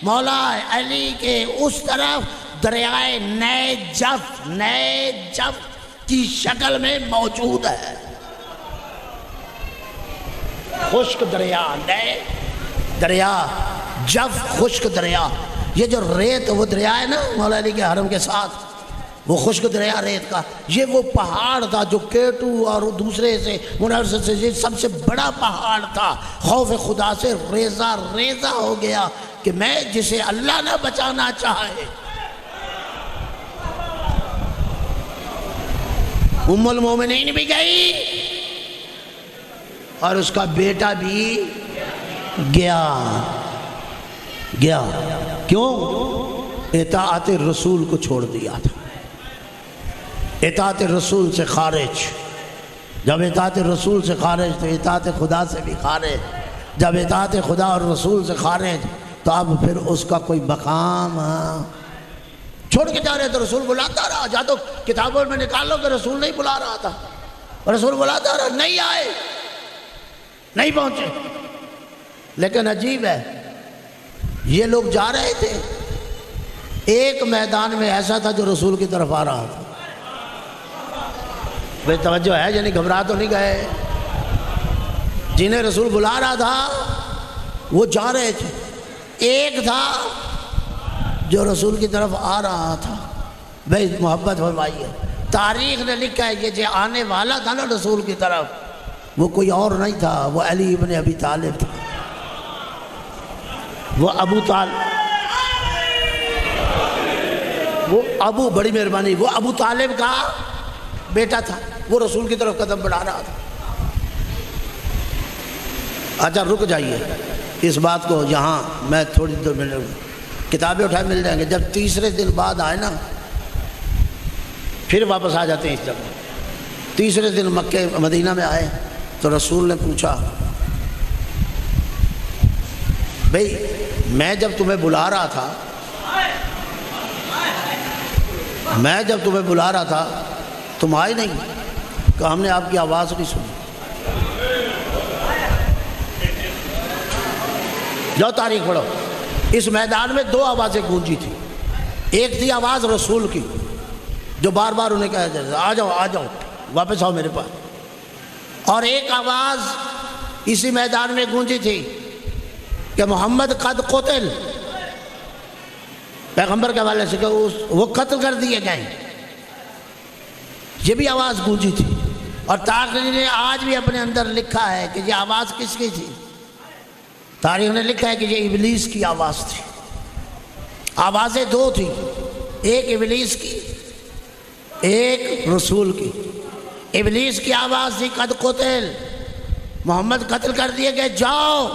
مولا علی کے اس طرف دریائے نیجف کی شکل میں موجود ہے۔ خشک دریا جف، خشک دریا، یہ جو ریت وہ دریا ہے نا مولا علی کے حرم کے ساتھ، وہ خشک دریا ریت کا، یہ وہ پہاڑ تھا جو کیٹو اور دوسرے سے منحصر سے یہ سب سے بڑا پہاڑ تھا، خوف خدا سے ریزہ ریزہ ہو گیا کہ میں جسے اللہ نہ بچانا چاہے۔ ام المومنین بھی گئی اور اس کا بیٹا بھی گیا۔ کیوں؟ اطاعت رسول کو چھوڑ دیا تھا، اطاعت رسول سے خارج۔ جب اطاعت رسول سے خارج تو اطاعت خدا سے بھی خارج، جب اطاعت خدا اور رسول سے خارج تو اب پھر اس کا کوئی مقام چھوڑ کے جا رہے تو رسول بلاتا رہا، جا تو کتابوں میں نکال لو کہ رسول نہیں بلا رہا تھا، رسول بلاتا رہا، نہیں آئے، نہیں پہنچے۔ لیکن عجیب ہے، یہ لوگ جا رہے تھے، ایک میدان میں ایسا تھا جو رسول کی طرف آ رہا تھا۔ بے توجہ ہے، یعنی گھبرا تو نہیں گئے، جنہیں رسول بلا رہا تھا وہ جا رہے تھے، ایک تھا جو رسول کی طرف آ رہا تھا۔ بھئی محبت فرمائیے، تاریخ نے لکھا ہے کہ جو آنے والا تھا نا رسول کی طرف، وہ کوئی اور نہیں تھا، وہ علی ابن ابی طالب تھا، وہ ابو بڑی مہربانی، وہ ابو طالب کا بیٹا تھا، وہ رسول کی طرف قدم بڑھا رہا تھا۔ اچھا رک جائیے اس بات کو، یہاں میں تھوڑی دیر میں کتابیں اٹھائے مل جائیں گے، جب تیسرے دن بعد آئے نا پھر واپس آ جاتے ہیں اس جگہ۔ تیسرے دن مکہ مدینہ میں آئے تو رسول نے پوچھا، بھئی میں جب تمہیں بلا رہا تھا تم آئے نہیں، کہ ہم نے آپ کی آواز نہیں سنی۔ جاؤ تاریخ پڑھو، اس میدان میں دو آوازیں گونجی تھی، ایک تھی آواز رسول کی جو بار بار انہیں کہا جاتا آ جاؤ واپس آؤ میرے پاس، اور ایک آواز اسی میدان میں گونجی تھی کہ محمد قد قتل، پیغمبر کے حوالے سے کہ وہ قتل کر دیے گئے، یہ بھی آواز گونجی تھی۔ اور تاریخ نے آج بھی اپنے اندر لکھا ہے کہ یہ آواز کس کی تھی، تاریخ نے لکھا ہے کہ یہ ابلیس کی آواز تھی۔ آوازیں دو تھی، ایک ابلیس کی، ایک رسول کی۔ ابلیس کی آواز تھی قد قتل، محمد قتل کر دیے گئے، جاؤ،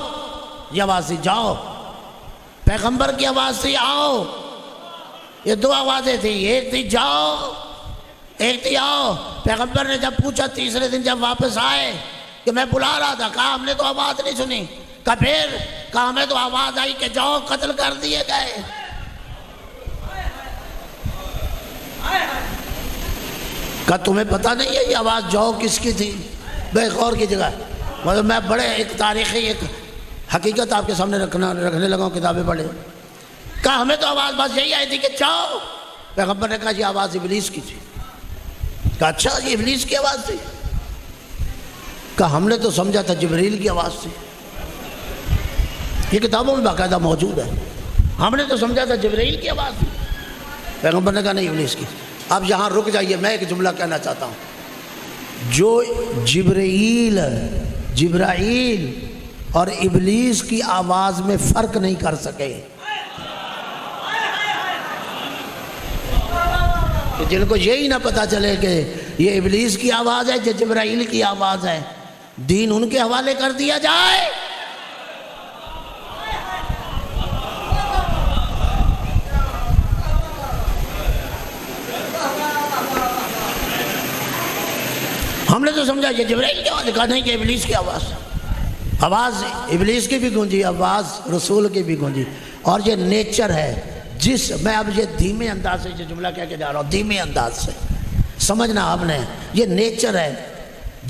یہ آواز تھی جاؤ۔ پیغمبر کی آواز تھی آؤ۔ یہ دو آوازیں تھیں، ایک تھی جاؤ، ایک تھی آؤ۔ پیغمبر نے جب پوچھا تیسرے دن جب واپس آئے کہ میں بلا رہا تھا، کہا ہم نے تو آواز نہیں سنی، کہا پھر، کہا ہمیں تو آواز آئی کہ جاؤ قتل کر دیے گئے۔ کہا تمہیں پتہ نہیں ہے یہ آواز جاؤ کس کی تھی؟ بے غور کی جگہ، مطلب میں بڑے ایک تاریخی ایک حقیقت آپ کے سامنے رکھنے لگا ہوں، کتابیں پڑھے۔ کہا ہمیں تو آواز بس یہی آئی تھی کہ جاؤ۔ پیغمبر نے کہا یہ آواز ابلیس کی تھی۔ کہا اچھا یہ ابلیس کی آواز تھی؟ کہا ہم نے تو سمجھا تھا جبریل کی آواز تھی، یہ کتابوں میں باقاعدہ موجود ہے، ہم نے تو سمجھا تھا جبریل کی آواز تھی۔ پیغمبر نے کہا نہیں ابلیس کی۔ اب یہاں رک جائیے، میں ایک جملہ کہنا چاہتا ہوں، جو جبرائیل اور ابلیس کی آواز میں فرق نہیں کر سکے، کہ جن کو یہی نہ پتا چلے کہ یہ ابلیس کی آواز ہے یا جبرائیل کی آواز ہے، دین ان کے حوالے کر دیا جائے۔ ہم نے تو سمجھا یہ جبرائیل کی آواز، کہا نہیں کہ ابلیس کی آواز، آواز ابلیس کی بھی گونجی، آواز رسول کی بھی گونجی، اور یہ نیچر ہے میں اب یہ دھیمے انداز سے یہ جملہ کہہ کے جا رہا ہوں، دھیمے انداز سے سمجھنا آپ نے، یہ نیچر ہے،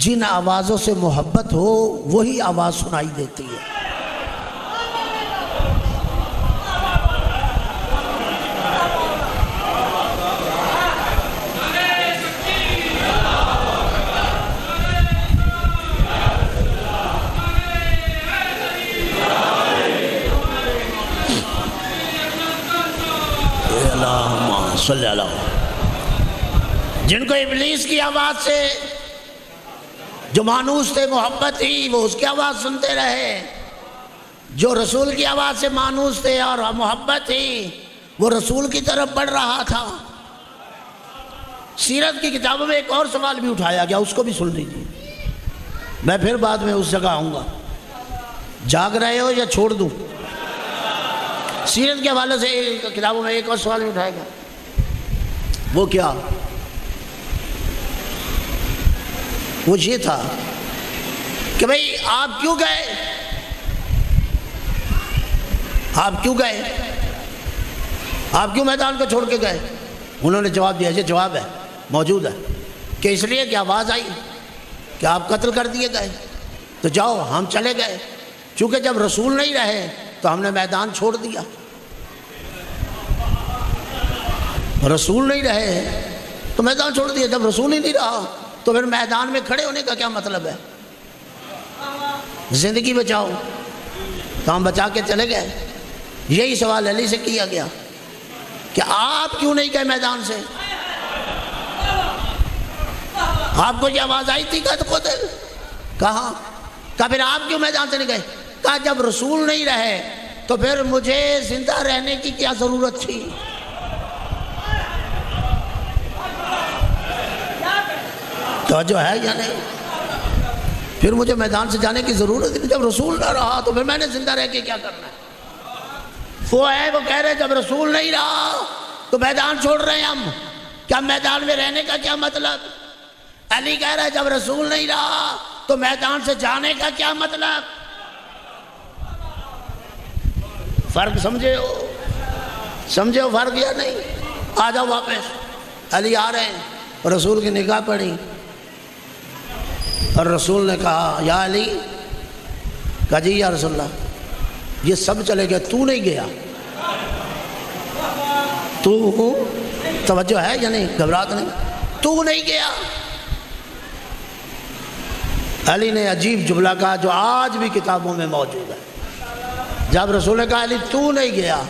جن آوازوں سے محبت ہو وہی آواز سنائی دیتی ہے۔ صلی اللہ علیہ، جن کو ابلیس کی آواز سے جو مانوس تھے محبت تھی وہ اس کی آواز سنتے رہے، جو رسول کی آواز سے مانوس تھے اور محبت تھی وہ رسول کی طرف بڑھ رہا تھا۔ سیرت کی کتابوں میں ایک اور سوال بھی اٹھایا گیا، اس کو بھی سن لیجیے، میں پھر بعد میں اس جگہ آؤں گا۔ جاگ رہے ہو یا چھوڑ دوں؟ سیرت کے حوالے سے کتابوں میں ایک اور سوال بھی اٹھایا گیا، وہ کیا؟ وہ یہ تھا کہ بھئی آپ کیوں گئے؟ آپ کیوں گئے؟ آپ کیوں میدان کو چھوڑ کے گئے؟ انہوں نے جواب دیا، یہ جواب ہے موجود ہے کہ اس لیے کہ آواز آئی کہ آپ قتل کر دیے گئے، تو جاؤ ہم چلے گئے، چونکہ جب رسول نہیں رہے تو ہم نے میدان چھوڑ دیا، رسول نہیں رہے تو میدان چھوڑ دیا، جب رسول ہی نہیں رہا تو پھر میدان میں کھڑے ہونے کا کیا مطلب ہے؟ زندگی بچاؤ تو ہم بچا کے چلے گئے۔ یہی سوال علی سے کیا گیا کہ آپ کیوں نہیں گئے میدان سے؟ آپ کو یہ آواز آئی تھی کہا پھر آپ کیوں میدان سے نہیں گئے؟ کہا جب رسول نہیں رہے تو پھر مجھے زندہ رہنے کی کیا ضرورت تھی؟ توجہ ہے یا نہیں؟ پھر مجھے میدان سے جانے کی ضرورت نہیں، جب رسول نہ رہا تو پھر میں نے زندہ رہ کے کیا کرنا ہے؟ وہ کہہ رہے جب رسول نہیں رہا تو میدان چھوڑ رہے ہیں ہم، کیا میدان میں رہنے کا کیا مطلب؟ علی کہہ رہا ہے جب رسول نہیں رہا تو میدان سے جانے کا کیا مطلب؟ فرق سمجھے ہو فرق یا نہیں؟ آ جاؤ واپس۔ علی آ رہے ہیں، رسول کی نگاہ پڑی اور رسول نے کہا یا علی، کہا جی یا رسول اللہ، یہ سب چلے گئے تو نہیں گیا، تو توجہ ہے یا نہیں؟ گھبراہٹ نہیں، تو نہیں گیا۔ علی نے عجیب جملہ کہا جو آج بھی کتابوں میں موجود ہے، جب رسول نے کہا علی تو نہیں گیا،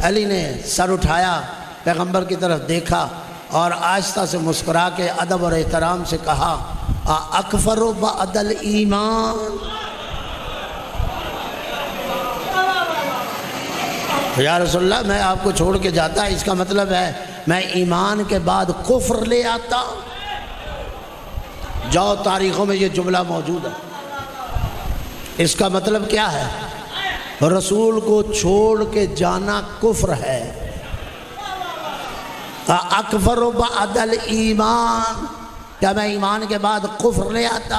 علی نے سر اٹھایا، پیغمبر کی طرف دیکھا اور آہستہ سے مسکرا کے ادب اور احترام سے کہا اکفر بعد الایمان، یا رسول اللہ میں آپ کو چھوڑ کے جاتا، اس کا مطلب ہے میں ایمان کے بعد کفر لے آتا؟ جاؤ تاریخوں میں یہ جملہ موجود ہے، اس کا مطلب کیا ہے؟ رسول کو چھوڑ کے جانا کفر ہے۔ اکفر بعد الایمان، کیا میں ایمان کے بعد کفر لے آتا؟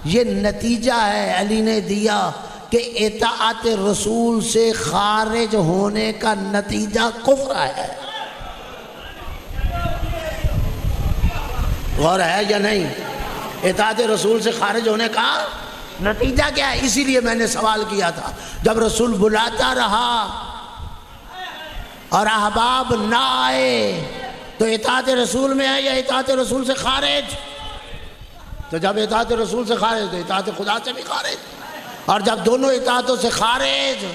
یہ نتیجہ ہے علی نے دیا کہ اطاعت رسول سے خارج ہونے کا نتیجہ کفر ہے۔ غور ہے یا نہیں؟ اطاعت رسول سے خارج ہونے کا نتیجہ کیا ہے؟ اسی لیے میں نے سوال کیا تھا، جب رسول بلاتا رہا اور احباب نہ آئے تو اطاعت رسول میں ہے یا اطاعت رسول سے خارج؟ تو جب اطاعت رسول سے خارج تو اطاعت خدا سے بھی خارج، اور جب دونوں اطاعتوں سے خارج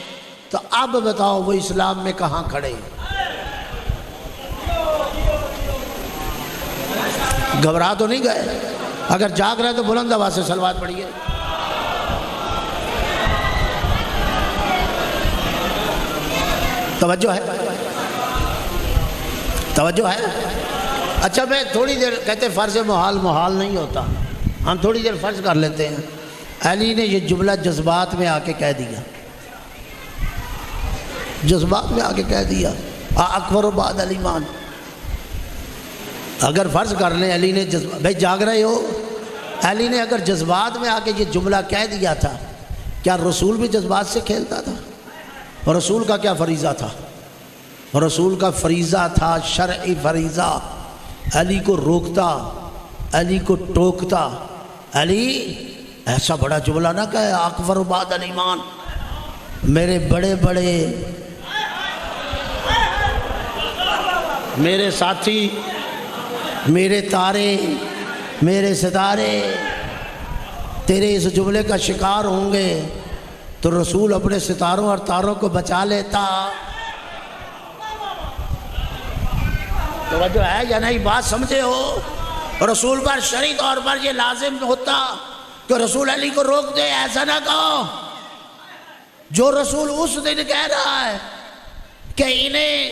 تو اب بتاؤ وہ اسلام میں کہاں کھڑے؟ گھبرا تو نہیں گئے؟ اگر جاگ رہے تو بلند آواز سے صلوات پڑھیے۔ توجہ ہے؟ توجہ ہے؟ اچھا میں تھوڑی دیر، کہتے فرض محال محال نہیں ہوتا، ہم تھوڑی دیر فرض کر لیتے ہیں علی نے یہ جملہ جذبات میں آ کے کہہ دیا، جذبات میں آ کے کہہ دیا اکبر بعد الایمان، اگر فرض کر لیں علی نے بھائی جاگ رہے ہو، علی نے اگر جذبات میں آ کے یہ جملہ کہہ دیا تھا، کیا رسول بھی جذبات سے کھیلتا تھا؟ اور رسول کا کیا فریضہ تھا؟ رسول کا فریضہ تھا شرعی فریضہ، علی کو روکتا، علی کو ٹوکتا۔ علی ایسا بڑا جملہ نہ کہے اکبر بعد الایمان، میرے بڑے بڑے میرے ساتھی، میرے تارے، میرے ستارے تیرے اس جملے کا شکار ہوں گے، تو رسول اپنے ستاروں اور تاروں کو بچا لیتا۔ توجہ ہے یا نہیں؟ بات سمجھے ہو؟ رسول پر شرعی طور پر یہ لازم ہوتا کہ رسول علی کو روک دے، ایسا نہ کہو جو رسول اس دن کہہ رہا ہے کہ انہیں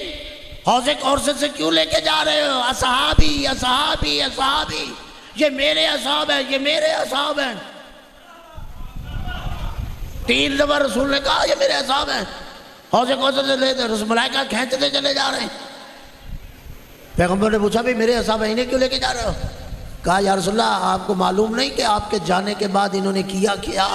حوض کوثر سے کیوں لے کے جا رہے ہو؟ اصحابی اصحابی اصحابی، یہ میرے اصحاب ہیں، یہ میرے اصحاب ہیں۔ 3 دفعہ رسول نے کہا یہ میرے اصحاب ہیں، حوض کوثر سے لے دے، رسول ملائکہ کھینچتے چلے جا رہے ہیں۔ پیغمبر نے پوچھا بھی میرے اصحاب ہیں، انہیں کیوں لے کے جا رہے ہو؟ کہا یا رسول اللہ آپ کو معلوم نہیں کہ آپ کے جانے کے بعد انہوں نے کیا کیا؟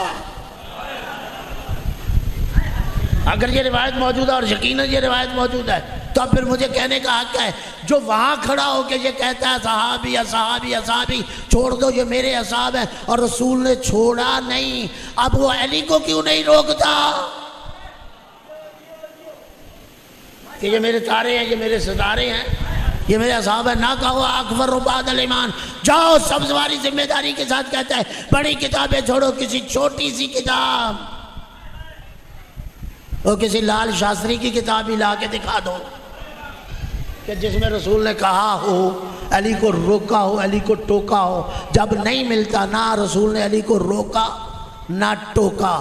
اگر یہ روایت موجود ہے اور یقیناً یہ روایت موجود ہے تو اب پھر مجھے کہنے کا حق ہے، جو وہاں کھڑا ہو کے یہ کہتا ہے صحابی اصحابی اصحابی، چھوڑ دو یہ میرے اصحاب ہیں، اور رسول نے چھوڑا نہیں، اب وہ علی کو کیوں نہیں روکتا کہ یہ میرے تارے ہیں، یہ میرے ستارے ہیں، یہ میرے اصحاب ہیں؟ نہ کہو اکبر بعد الایمان، جاؤ سبزواری ذمہ داری کے ساتھ کہتا ہے بڑی کتابیں چھوڑو، کسی چھوٹی سی کتاب اور کسی لال شاستری کی کتاب ہی لا کے دکھا دو کہ جس میں رسول نے کہا ہو، علی کو روکا ہو، علی کو ٹوکا ہو۔ جب نہیں ملتا، نہ رسول نے علی کو روکا نہ ٹوکا،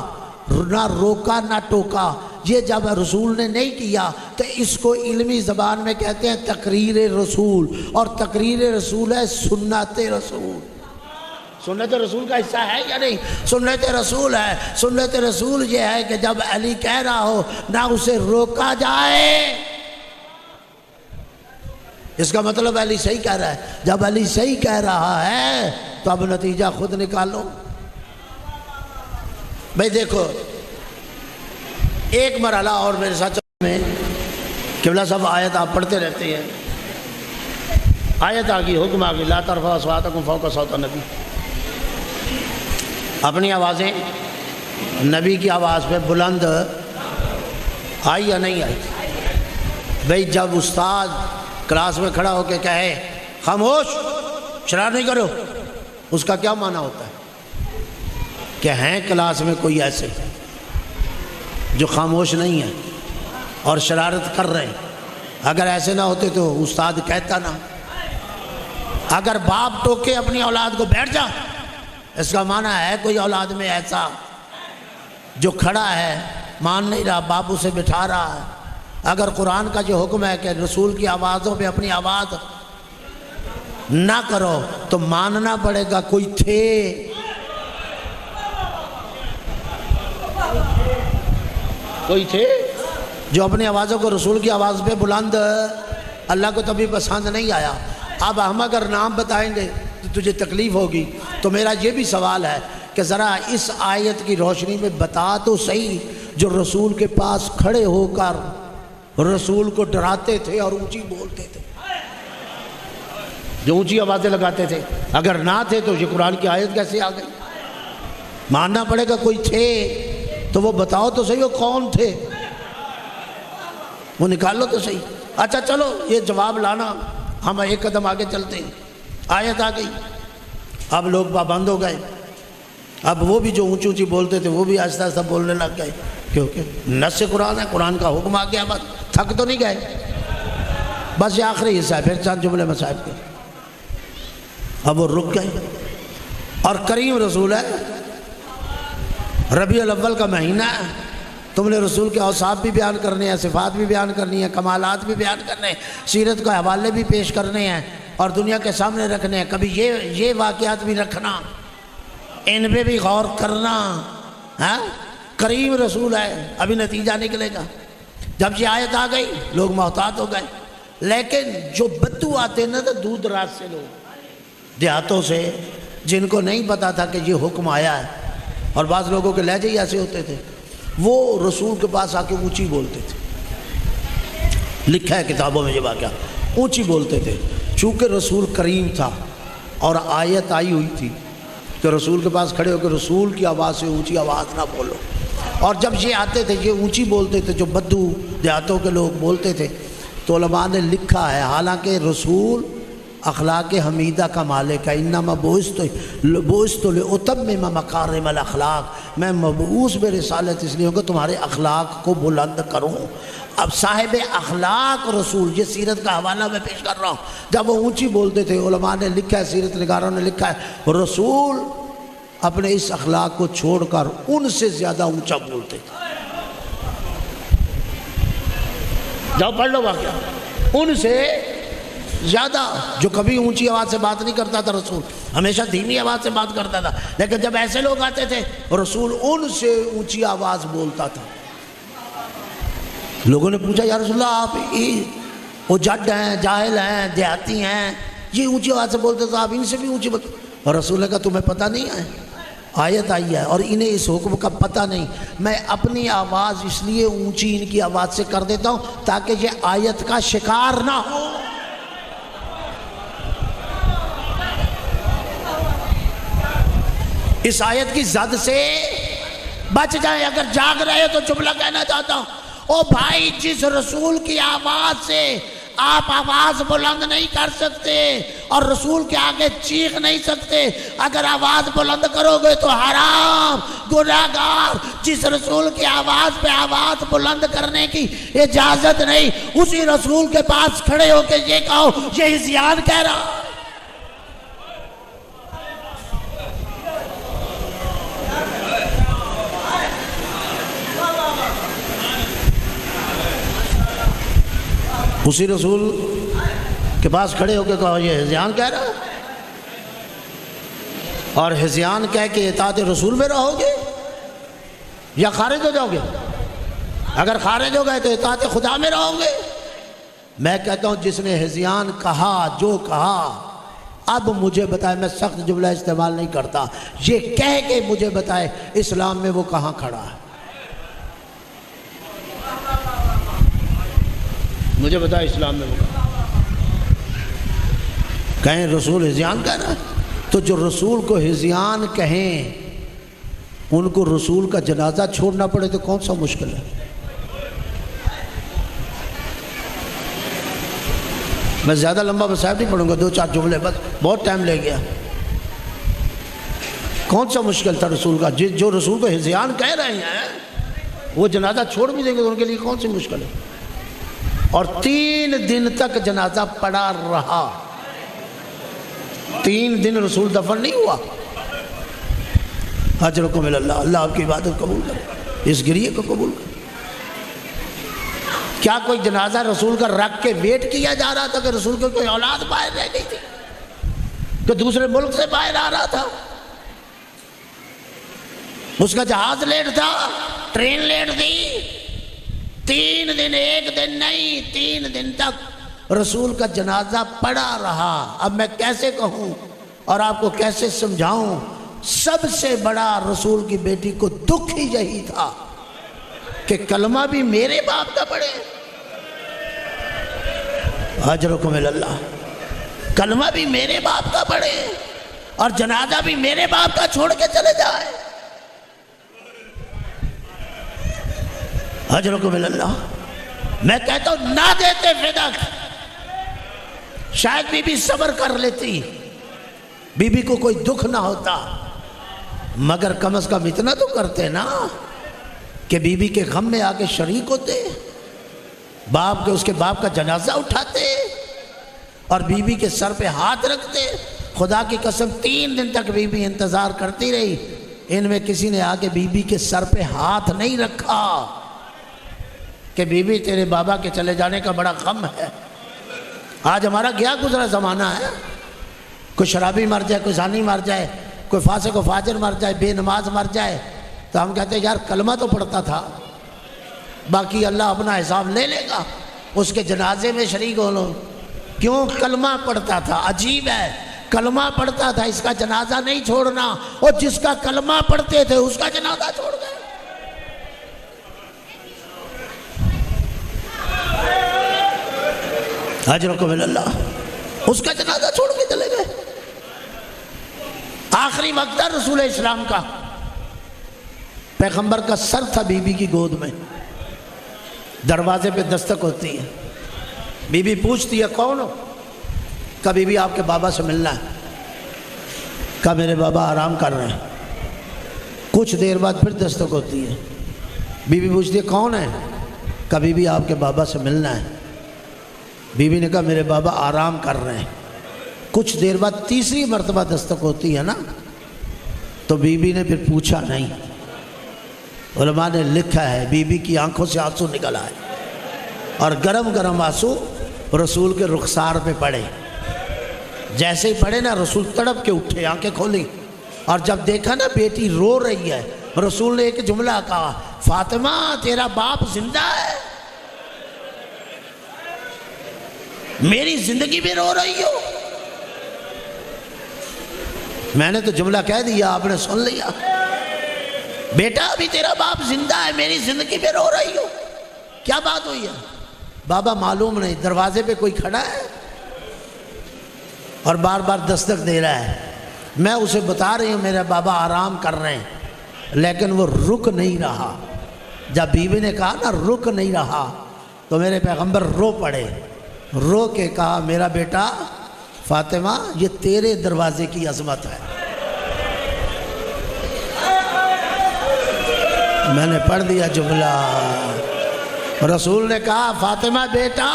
نہ روکا نہ ٹوکا، یہ جب رسول نے نہیں کیا تو اس کو علمی زبان میں کہتے ہیں تقریر رسول، اور تقریر رسول ہے سنت رسول۔ سنت رسول کا حصہ ہے یا نہیں؟ سنت رسول ہے۔ سنت رسول یہ ہے کہ جب علی کہہ رہا ہو نہ اسے روکا جائے، اس کا مطلب علی صحیح کہہ رہا ہے۔ جب علی صحیح کہہ رہا ہے تو اب نتیجہ خود نکالو۔ بھائی دیکھو ایک مرحلہ اور میرے ساتھ میں، قبلہ صاحب آیت آپ پڑھتے رہتے ہیں، آیت آگئی، حکم آگئی، لا ترفعوا اصواتکم فوق صوت النبی، اپنی آوازیں نبی کی آواز پہ بلند آئی یا نہیں آئی؟ بھئی جب استاد کلاس میں کھڑا ہو کے کہے خاموش، شرارت نہیں کرو، اس کا کیا معنی ہوتا ہے؟ کہ ہیں کلاس میں کوئی ایسے جو خاموش نہیں ہے اور شرارت کر رہے ہیں؟ اگر ایسے نہ ہوتے تو استاد کہتا نہ۔ اگر باپ ٹوکے اپنی اولاد کو بیٹھ جا، اس کا معنی ہے کوئی اولاد میں ایسا جو کھڑا ہے، مان نہیں رہا، باپ اسے بٹھا رہا ہے۔ اگر قرآن کا جو حکم ہے کہ رسول کی آوازوں پہ اپنی آواز نہ کرو تو ماننا پڑے گا کوئی تھے۔ کوئی تھے جو اپنی آوازوں کو رسول کی آواز پہ بلند، اللہ کو تبھی پسند نہیں آیا۔ اب ہم اگر نام بتائیں گے تو تجھے تکلیف ہوگی، تو میرا یہ بھی سوال ہے کہ ذرا اس آیت کی روشنی میں بتا تو صحیح، جو رسول کے پاس کھڑے ہو کر رسول کو ڈراتے تھے اور اونچی بولتے تھے، جو اونچی آوازیں لگاتے تھے، اگر نہ تھے تو یہ قرآن کی آیت کیسے آ گئی؟ ماننا پڑے گا کوئی تھے، تو وہ بتاؤ تو صحیح وہ کون تھے، وہ نکال لو تو صحیح۔ اچھا چلو یہ جواب لانا، ہم ایک قدم آگے چلتے ہیں۔ آیت آ گئی، اب لوگ پابند ہو گئے، اب وہ بھی جو اونچی اونچی بولتے تھے وہ بھی آہستہ آہستہ بولنے لگ گئے، کیونکہ نص قرآن ہے، قرآن کا حکم آ گیا، بس تھک تو نہیں گئے۔ بس یہ آخری حصہ ہے، پھر چند جملے مصائب کے، اب وہ رک گئے۔ اور کریم رسول ہے، ربیع الاول کا مہینہ ہے، تم نے رسول کے اوصاف بھی بیان کرنے ہیں، صفات بھی بیان کرنی ہیں، کمالات بھی بیان کرنے ہیں، سیرت کے حوالے بھی پیش کرنے ہیں اور دنیا کے سامنے رکھنے ہیں، کبھی یہ واقعات بھی رکھنا، ان پہ بھی غور کرنا۔ ہاں کریم رسول ہے، ابھی نتیجہ نکلے گا۔ جب یہ آیت آ گئی لوگ محتاط ہو گئے، لیکن جو بدو آتے نا تو دور دراز سے لوگ دیہاتوں سے جن کو نہیں پتا تھا کہ یہ حکم آیا ہے، اور بعض لوگوں کے لہجے ہی ایسے ہوتے تھے، وہ رسول کے پاس آ کے اونچی بولتے تھے. لکھا ہے کتابوں میں یہ واقعہ، اونچی بولتے تھے. چونکہ رسول کریم تھا اور آیت آئی ہوئی تھی کہ رسول کے پاس کھڑے ہو کے رسول کی آواز سے اونچی آواز نہ بولو. اور جب یہ آتے تھے یہ اونچی بولتے تھے، جو بدو دیہاتوں کے لوگ بولتے تھے، تو علماء نے لکھا ہے حالانکہ رسول اخلاق حمیدہ کا مالک ہے، انما بعثت لاتمم مکارم الاخلاق، میں مبعوث برسالت اس لیے ہوں کہ تمہارے اخلاق کو بلند کروں. اب صاحب اخلاق رسول، یہ سیرت کا حوالہ میں پیش کر رہا ہوں. جب وہ اونچی بولتے تھے، علماء نے لکھا ہے، سیرت نگاروں نے لکھا ہے، رسول اپنے اس اخلاق کو چھوڑ کر ان سے زیادہ اونچا بولتے تھے. جاؤ پڑھ لو واقعہ. ان سے زیادہ، جو کبھی اونچی آواز سے بات نہیں کرتا تھا رسول، ہمیشہ دھیمی آواز سے بات کرتا تھا، لیکن جب ایسے لوگ آتے تھے رسول ان سے اونچی آواز بولتا تھا. لوگوں نے پوچھا یا رسول اللہ، آپ وہ جڈ ہیں، جاہل ہیں، دیہاتی ہیں، یہ اونچی آواز سے بولتے تو آپ ان سے بھی اونچی بولتے. اور رسول نے کہا تمہیں پتہ نہیں ہے، آیت آئی ہے اور انہیں اس حکم کا پتہ نہیں. میں اپنی آواز اس لیے اونچی ان کی آواز سے کر دیتا ہوں تاکہ یہ آیت کا شکار نہ ہو. اس آیت کی زد سے بچ جائیں. اگر جاگ رہے تو جملہ کہنا چاہتا ہوں، او بھائی، جس رسول کی آواز سے آپ آواز بلند نہیں کر سکتے اور رسول کے آگے چیخ نہیں سکتے، اگر آواز بلند کرو گے تو حرام، گناہگار. جس رسول کی آواز پہ آواز بلند کرنے کی اجازت نہیں، اسی رسول کے پاس کھڑے ہو کے یہ کہو یہ عصیان کہہ رہا. اسی رسول کے پاس کھڑے ہو کے کہا یہ ہذیان کہہ رہا ہے، اور ہذیان کہہ کے اطاعت رسول میں رہو گے یا خارج ہو جاؤ گے؟ اگر خارج ہو گئے تو اطاعت خدا میں رہو گے. میں کہتا ہوں جس نے ہذیان کہا، جو کہا، اب مجھے بتائے، میں سخت جملہ استعمال نہیں کرتا، یہ کہہ کے مجھے بتائے اسلام میں وہ کہاں کھڑا ہے. مجھے بتا اسلام میں وہ کہیں رسول ہذیان کہہ رہا ہے. تو جو رسول کو ہذیان کہیں ان کو رسول کا جنازہ چھوڑنا پڑے تو کون سا مشکل ہے؟ میں زیادہ لمبا مسائل نہیں پڑھوں گا، 2-4 جملے بس، بہت ٹائم لے گیا. کون سا مشکل تھا رسول کا؟ جو رسول کو ہذیان کہہ رہے ہیں وہ جنازہ چھوڑ بھی دیں گے تو ان کے لیے کون سی مشکل ہے؟ اور 3 دن تک جنازہ پڑا رہا. 3 دن رسول دفن نہیں ہوا. اجرکم اللہ، اللہ آپ کی عبادت قبول کرے، اس گریے کو قبول کرے. کیا کوئی جنازہ رسول کا رکھ کے ویٹ کیا جا رہا تھا کہ رسول کو کوئی اولاد باہر رہ گئی تھی کہ دوسرے ملک سے باہر آ رہا تھا؟ اس کا جہاز لیٹ تھا، ٹرین لیٹ تھی. 3 دن، 1 دن نہیں، 3 دن تک رسول کا جنازہ پڑا رہا. اب میں کیسے کہوں اور آپ کو کیسے سمجھاؤں؟ سب سے بڑا رسول کی بیٹی کو دکھ ہی یہی تھا کہ کلمہ بھی میرے باپ کا پڑھے. اجرکم اللہ، کلمہ بھی میرے باپ کا پڑھے اور جنازہ بھی میرے باپ کا چھوڑ کے چلے جائے. اجرکم اللہ. میں کہتا ہوں نہ دیتے فدق، شاید بی بی صبر کر لیتی، بی بی کو کوئی دکھ نہ ہوتا، مگر کم از کم اتنا تو کرتے نا کہ بی بی کے غم میں آ کے شریک ہوتے، باپ کے اس کے باپ کا جنازہ اٹھاتے اور بی بی کے سر پہ ہاتھ رکھتے. خدا کی قسم 3 دن تک بی بی انتظار کرتی رہی. ان میں کسی نے آ کے بی بی کے سر پہ ہاتھ نہیں رکھا کہ بی بی تیرے بابا کے چلے جانے کا بڑا غم ہے. آج ہمارا گیا گزرا زمانہ ہے، کوئی شرابی مر جائے، کوئی زانی مر جائے، کوئی فاسق و فاجر مر جائے، بے نماز مر جائے تو ہم کہتے ہیں یار کلمہ تو پڑھتا تھا، باقی اللہ اپنا حساب لے لے گا. اس کے جنازے میں شریک ہو لو. کیوں؟ کلمہ پڑھتا تھا. عجیب ہے، کلمہ پڑھتا تھا، اس کا جنازہ نہیں چھوڑنا، اور جس کا کلمہ پڑھتے تھے اس کا جنازہ چھوڑ گئے. اجرکم اللہ، اس کا جنازہ چھوڑ کے چلے گئے. آخری وقت تھا رسول اسلام کا، پیغمبر کا سر تھا بی بی کی گود میں. دروازے پہ دستک ہوتی ہے، بی بی پوچھتی ہے کون ہو؟ کہا بی بی آپ کے بابا سے ملنا ہے. کہا میرے بابا آرام کر رہے ہیں. کچھ دیر بعد پھر دستک ہوتی ہے، بی بی پوچھتی ہے کون ہے؟ کہا بی بی آپ کے بابا سے ملنا ہے. بی بی نے کہا میرے بابا آرام کر رہے ہیں. کچھ دیر بعد تیسری مرتبہ دستک ہوتی ہے نا، تو بی بی نے پھر پوچھا نہیں. علماء نے لکھا ہے بی بی کی آنکھوں سے آنسو نکل آئے، اور گرم گرم آنسو رسول کے رخسار پہ پڑے. جیسے ہی پڑے نا، رسول تڑپ کے اٹھے، آنکھیں کھولی، اور جب دیکھا نا بیٹی رو رہی ہے، رسول نے ایک جملہ کہا، فاطمہ تیرا باپ زندہ ہے؟ میری زندگی میں رو رہی ہو؟ میں نے تو جملہ کہہ دیا، آپ نے سن لیا. بیٹا ابھی تیرا باپ زندہ ہے، میری زندگی میں رو رہی ہو؟ کیا بات ہوئی ہے؟ بابا معلوم نہیں. دروازے پہ کوئی کھڑا ہے اور بار بار دستک دے رہا ہے. میں اسے بتا رہی ہوں میرے بابا آرام کر رہے ہیں، لیکن وہ رک نہیں رہا. جب بیوی نے کہا نا رک نہیں رہا، تو میرے پیغمبر رو پڑے. رو کے کہا میرا بیٹا فاطمہ یہ تیرے دروازے کی عظمت ہے. میں نے پڑھ دیا جملہ. رسول نے کہا فاطمہ بیٹا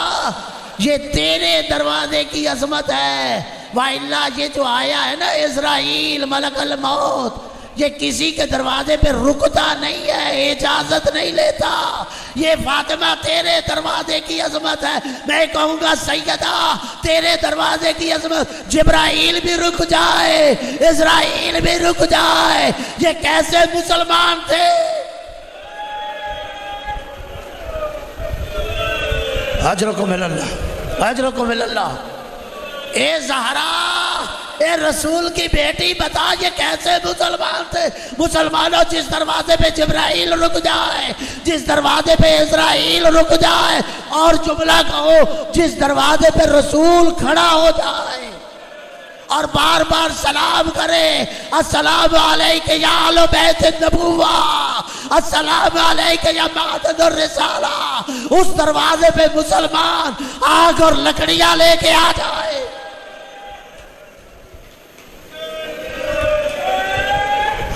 یہ تیرے دروازے کی عظمت ہے، وَإِلَّا یہ جو آیا ہے نا اسرائیل ملک الموت، یہ کسی کے دروازے پہ رکتا نہیں ہے، اجازت نہیں لیتا. یہ فاطمہ تیرے دروازے کی عظمت ہے. میں کہوں گا سیدہ تیرے دروازے کی عظمت، جبرائیل بھی رک جائے، اسرائیل بھی رک جائے. یہ کیسے مسلمان تھے؟ اجرکم اللہ، اجرکم اللہ. اے زہرا، اے رسول کی بیٹی بتا یہ کیسے مسلمان تھے؟ مسلمانوں جس دروازے پہ جبرائیل رک جائے، جس دروازے پہ اسرائیل رک جائے، اور جملہ کہو جس دروازے پہ رسول کھڑا ہو جائے اور بار بار سلام کرے، السلام علیک یا اہل بیت النبوہ، السلام علیک یا معدن الرسالہ، اس دروازے پہ مسلمان آگ اور لکڑیاں لے کے آ جائے.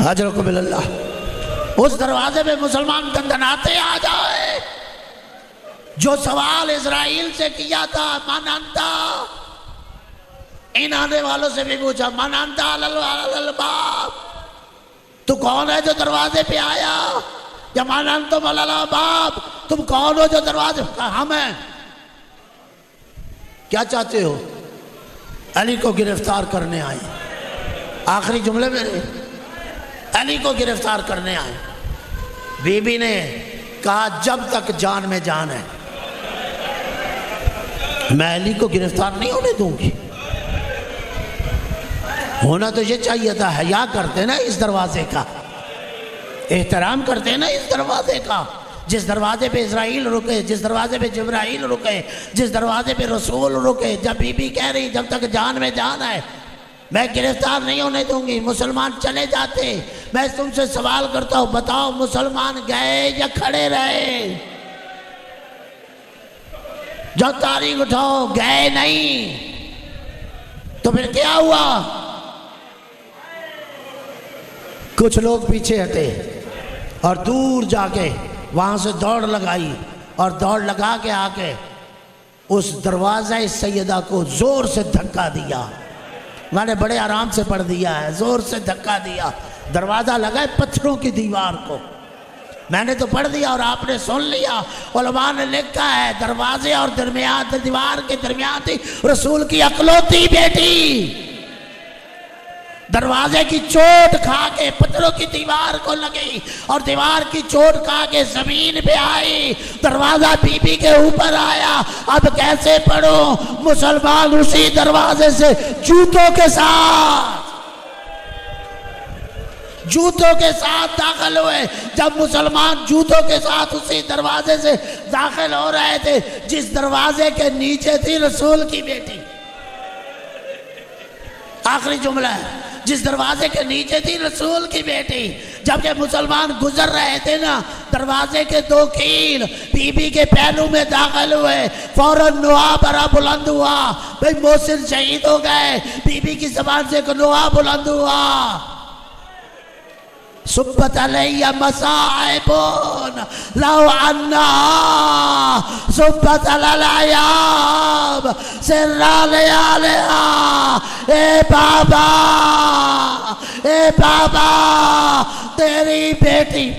اجرکم اللہ. اس دروازے پہ مسلمان دندناتے آ جائے. جو سوال اسرائیل سے کیا تھا من انتا، ان آنے والوں سے بھی پوچھا من انتا علی الباب، تو کون ہے جو دروازے پہ آیا؟ یا من انتم علی الباب، تم کون ہو جو دروازے پہ؟ ہم ہیں. کیا چاہتے ہو؟ علی کو گرفتار کرنے آئے. آخری جملے میں علی کو گرفتار کرنے آئے. بی بی نے کہا جب تک جان میں جان ہے میں علی کو گرفتار نہیں ہونے دوں گی. ہونا تو یہ چاہیے تھا، حیا کرتے نا اس دروازے کا، احترام کرتے نا اس دروازے کا. جس دروازے پہ اسرائیل رکے، جس دروازے پہ جبرائیل رکے، جس دروازے پہ رسول رکے. جب بی بی کہہ رہی جب تک جان میں جان ہے میں گرفتار نہیں ہونے دوں گی، مسلمان چلے جاتے. میں تم سے سوال کرتا ہوں، بتاؤ مسلمان گئے یا کھڑے رہے؟ جو تاریخ اٹھاؤ، گئے نہیں. تو پھر کیا ہوا؟ کچھ لوگ پیچھے ہٹے اور دور جا کے وہاں سے دوڑ لگائی، اور دوڑ لگا کے آ کے اس دروازہ سیدہ کو زور سے دھکا دیا. میں نے بڑے آرام سے پڑھ دیا ہے، زور سے دھکا دیا. دروازہ لگا ہے پتھروں کی دیوار کو. میں نے تو پڑھ دیا اور آپ نے سن لیا. علماء نے لکھا ہے دروازے اور درمیان دیوار کے درمیان تھی رسول کی اکلوتی بیٹی. دروازے کی چوٹ کھا کے پتھروں کی دیوار کو لگی اور دیوار کی چوٹ کھا کے زمین پہ آئی، دروازہ بی بی کے اوپر آیا۔ اب کیسے پڑھوں؟ مسلمان اسی دروازے سے جوتوں کے ساتھ داخل ہوئے۔ جب مسلمان جوتوں کے ساتھ اسی دروازے سے داخل ہو رہے تھے جس دروازے کے نیچے تھی رسول کی بیٹی، آخری جملہ ہے، جس دروازے کے نیچے تھی رسول کی بیٹی، جبکہ مسلمان گزر رہے تھے نا، دروازے کے دو کیل بی بی کے پہلو میں داخل ہوئے، فوراً نعا بڑا بلند ہوا، بھئی محسن شہید ہو گئے۔ بی بی کی زبان سے ایک نعا بلند ہوا، صبت علی مصائب لو عنہا صبت علی العیاب سر لیالہا۔ اے بابا تیری بیٹی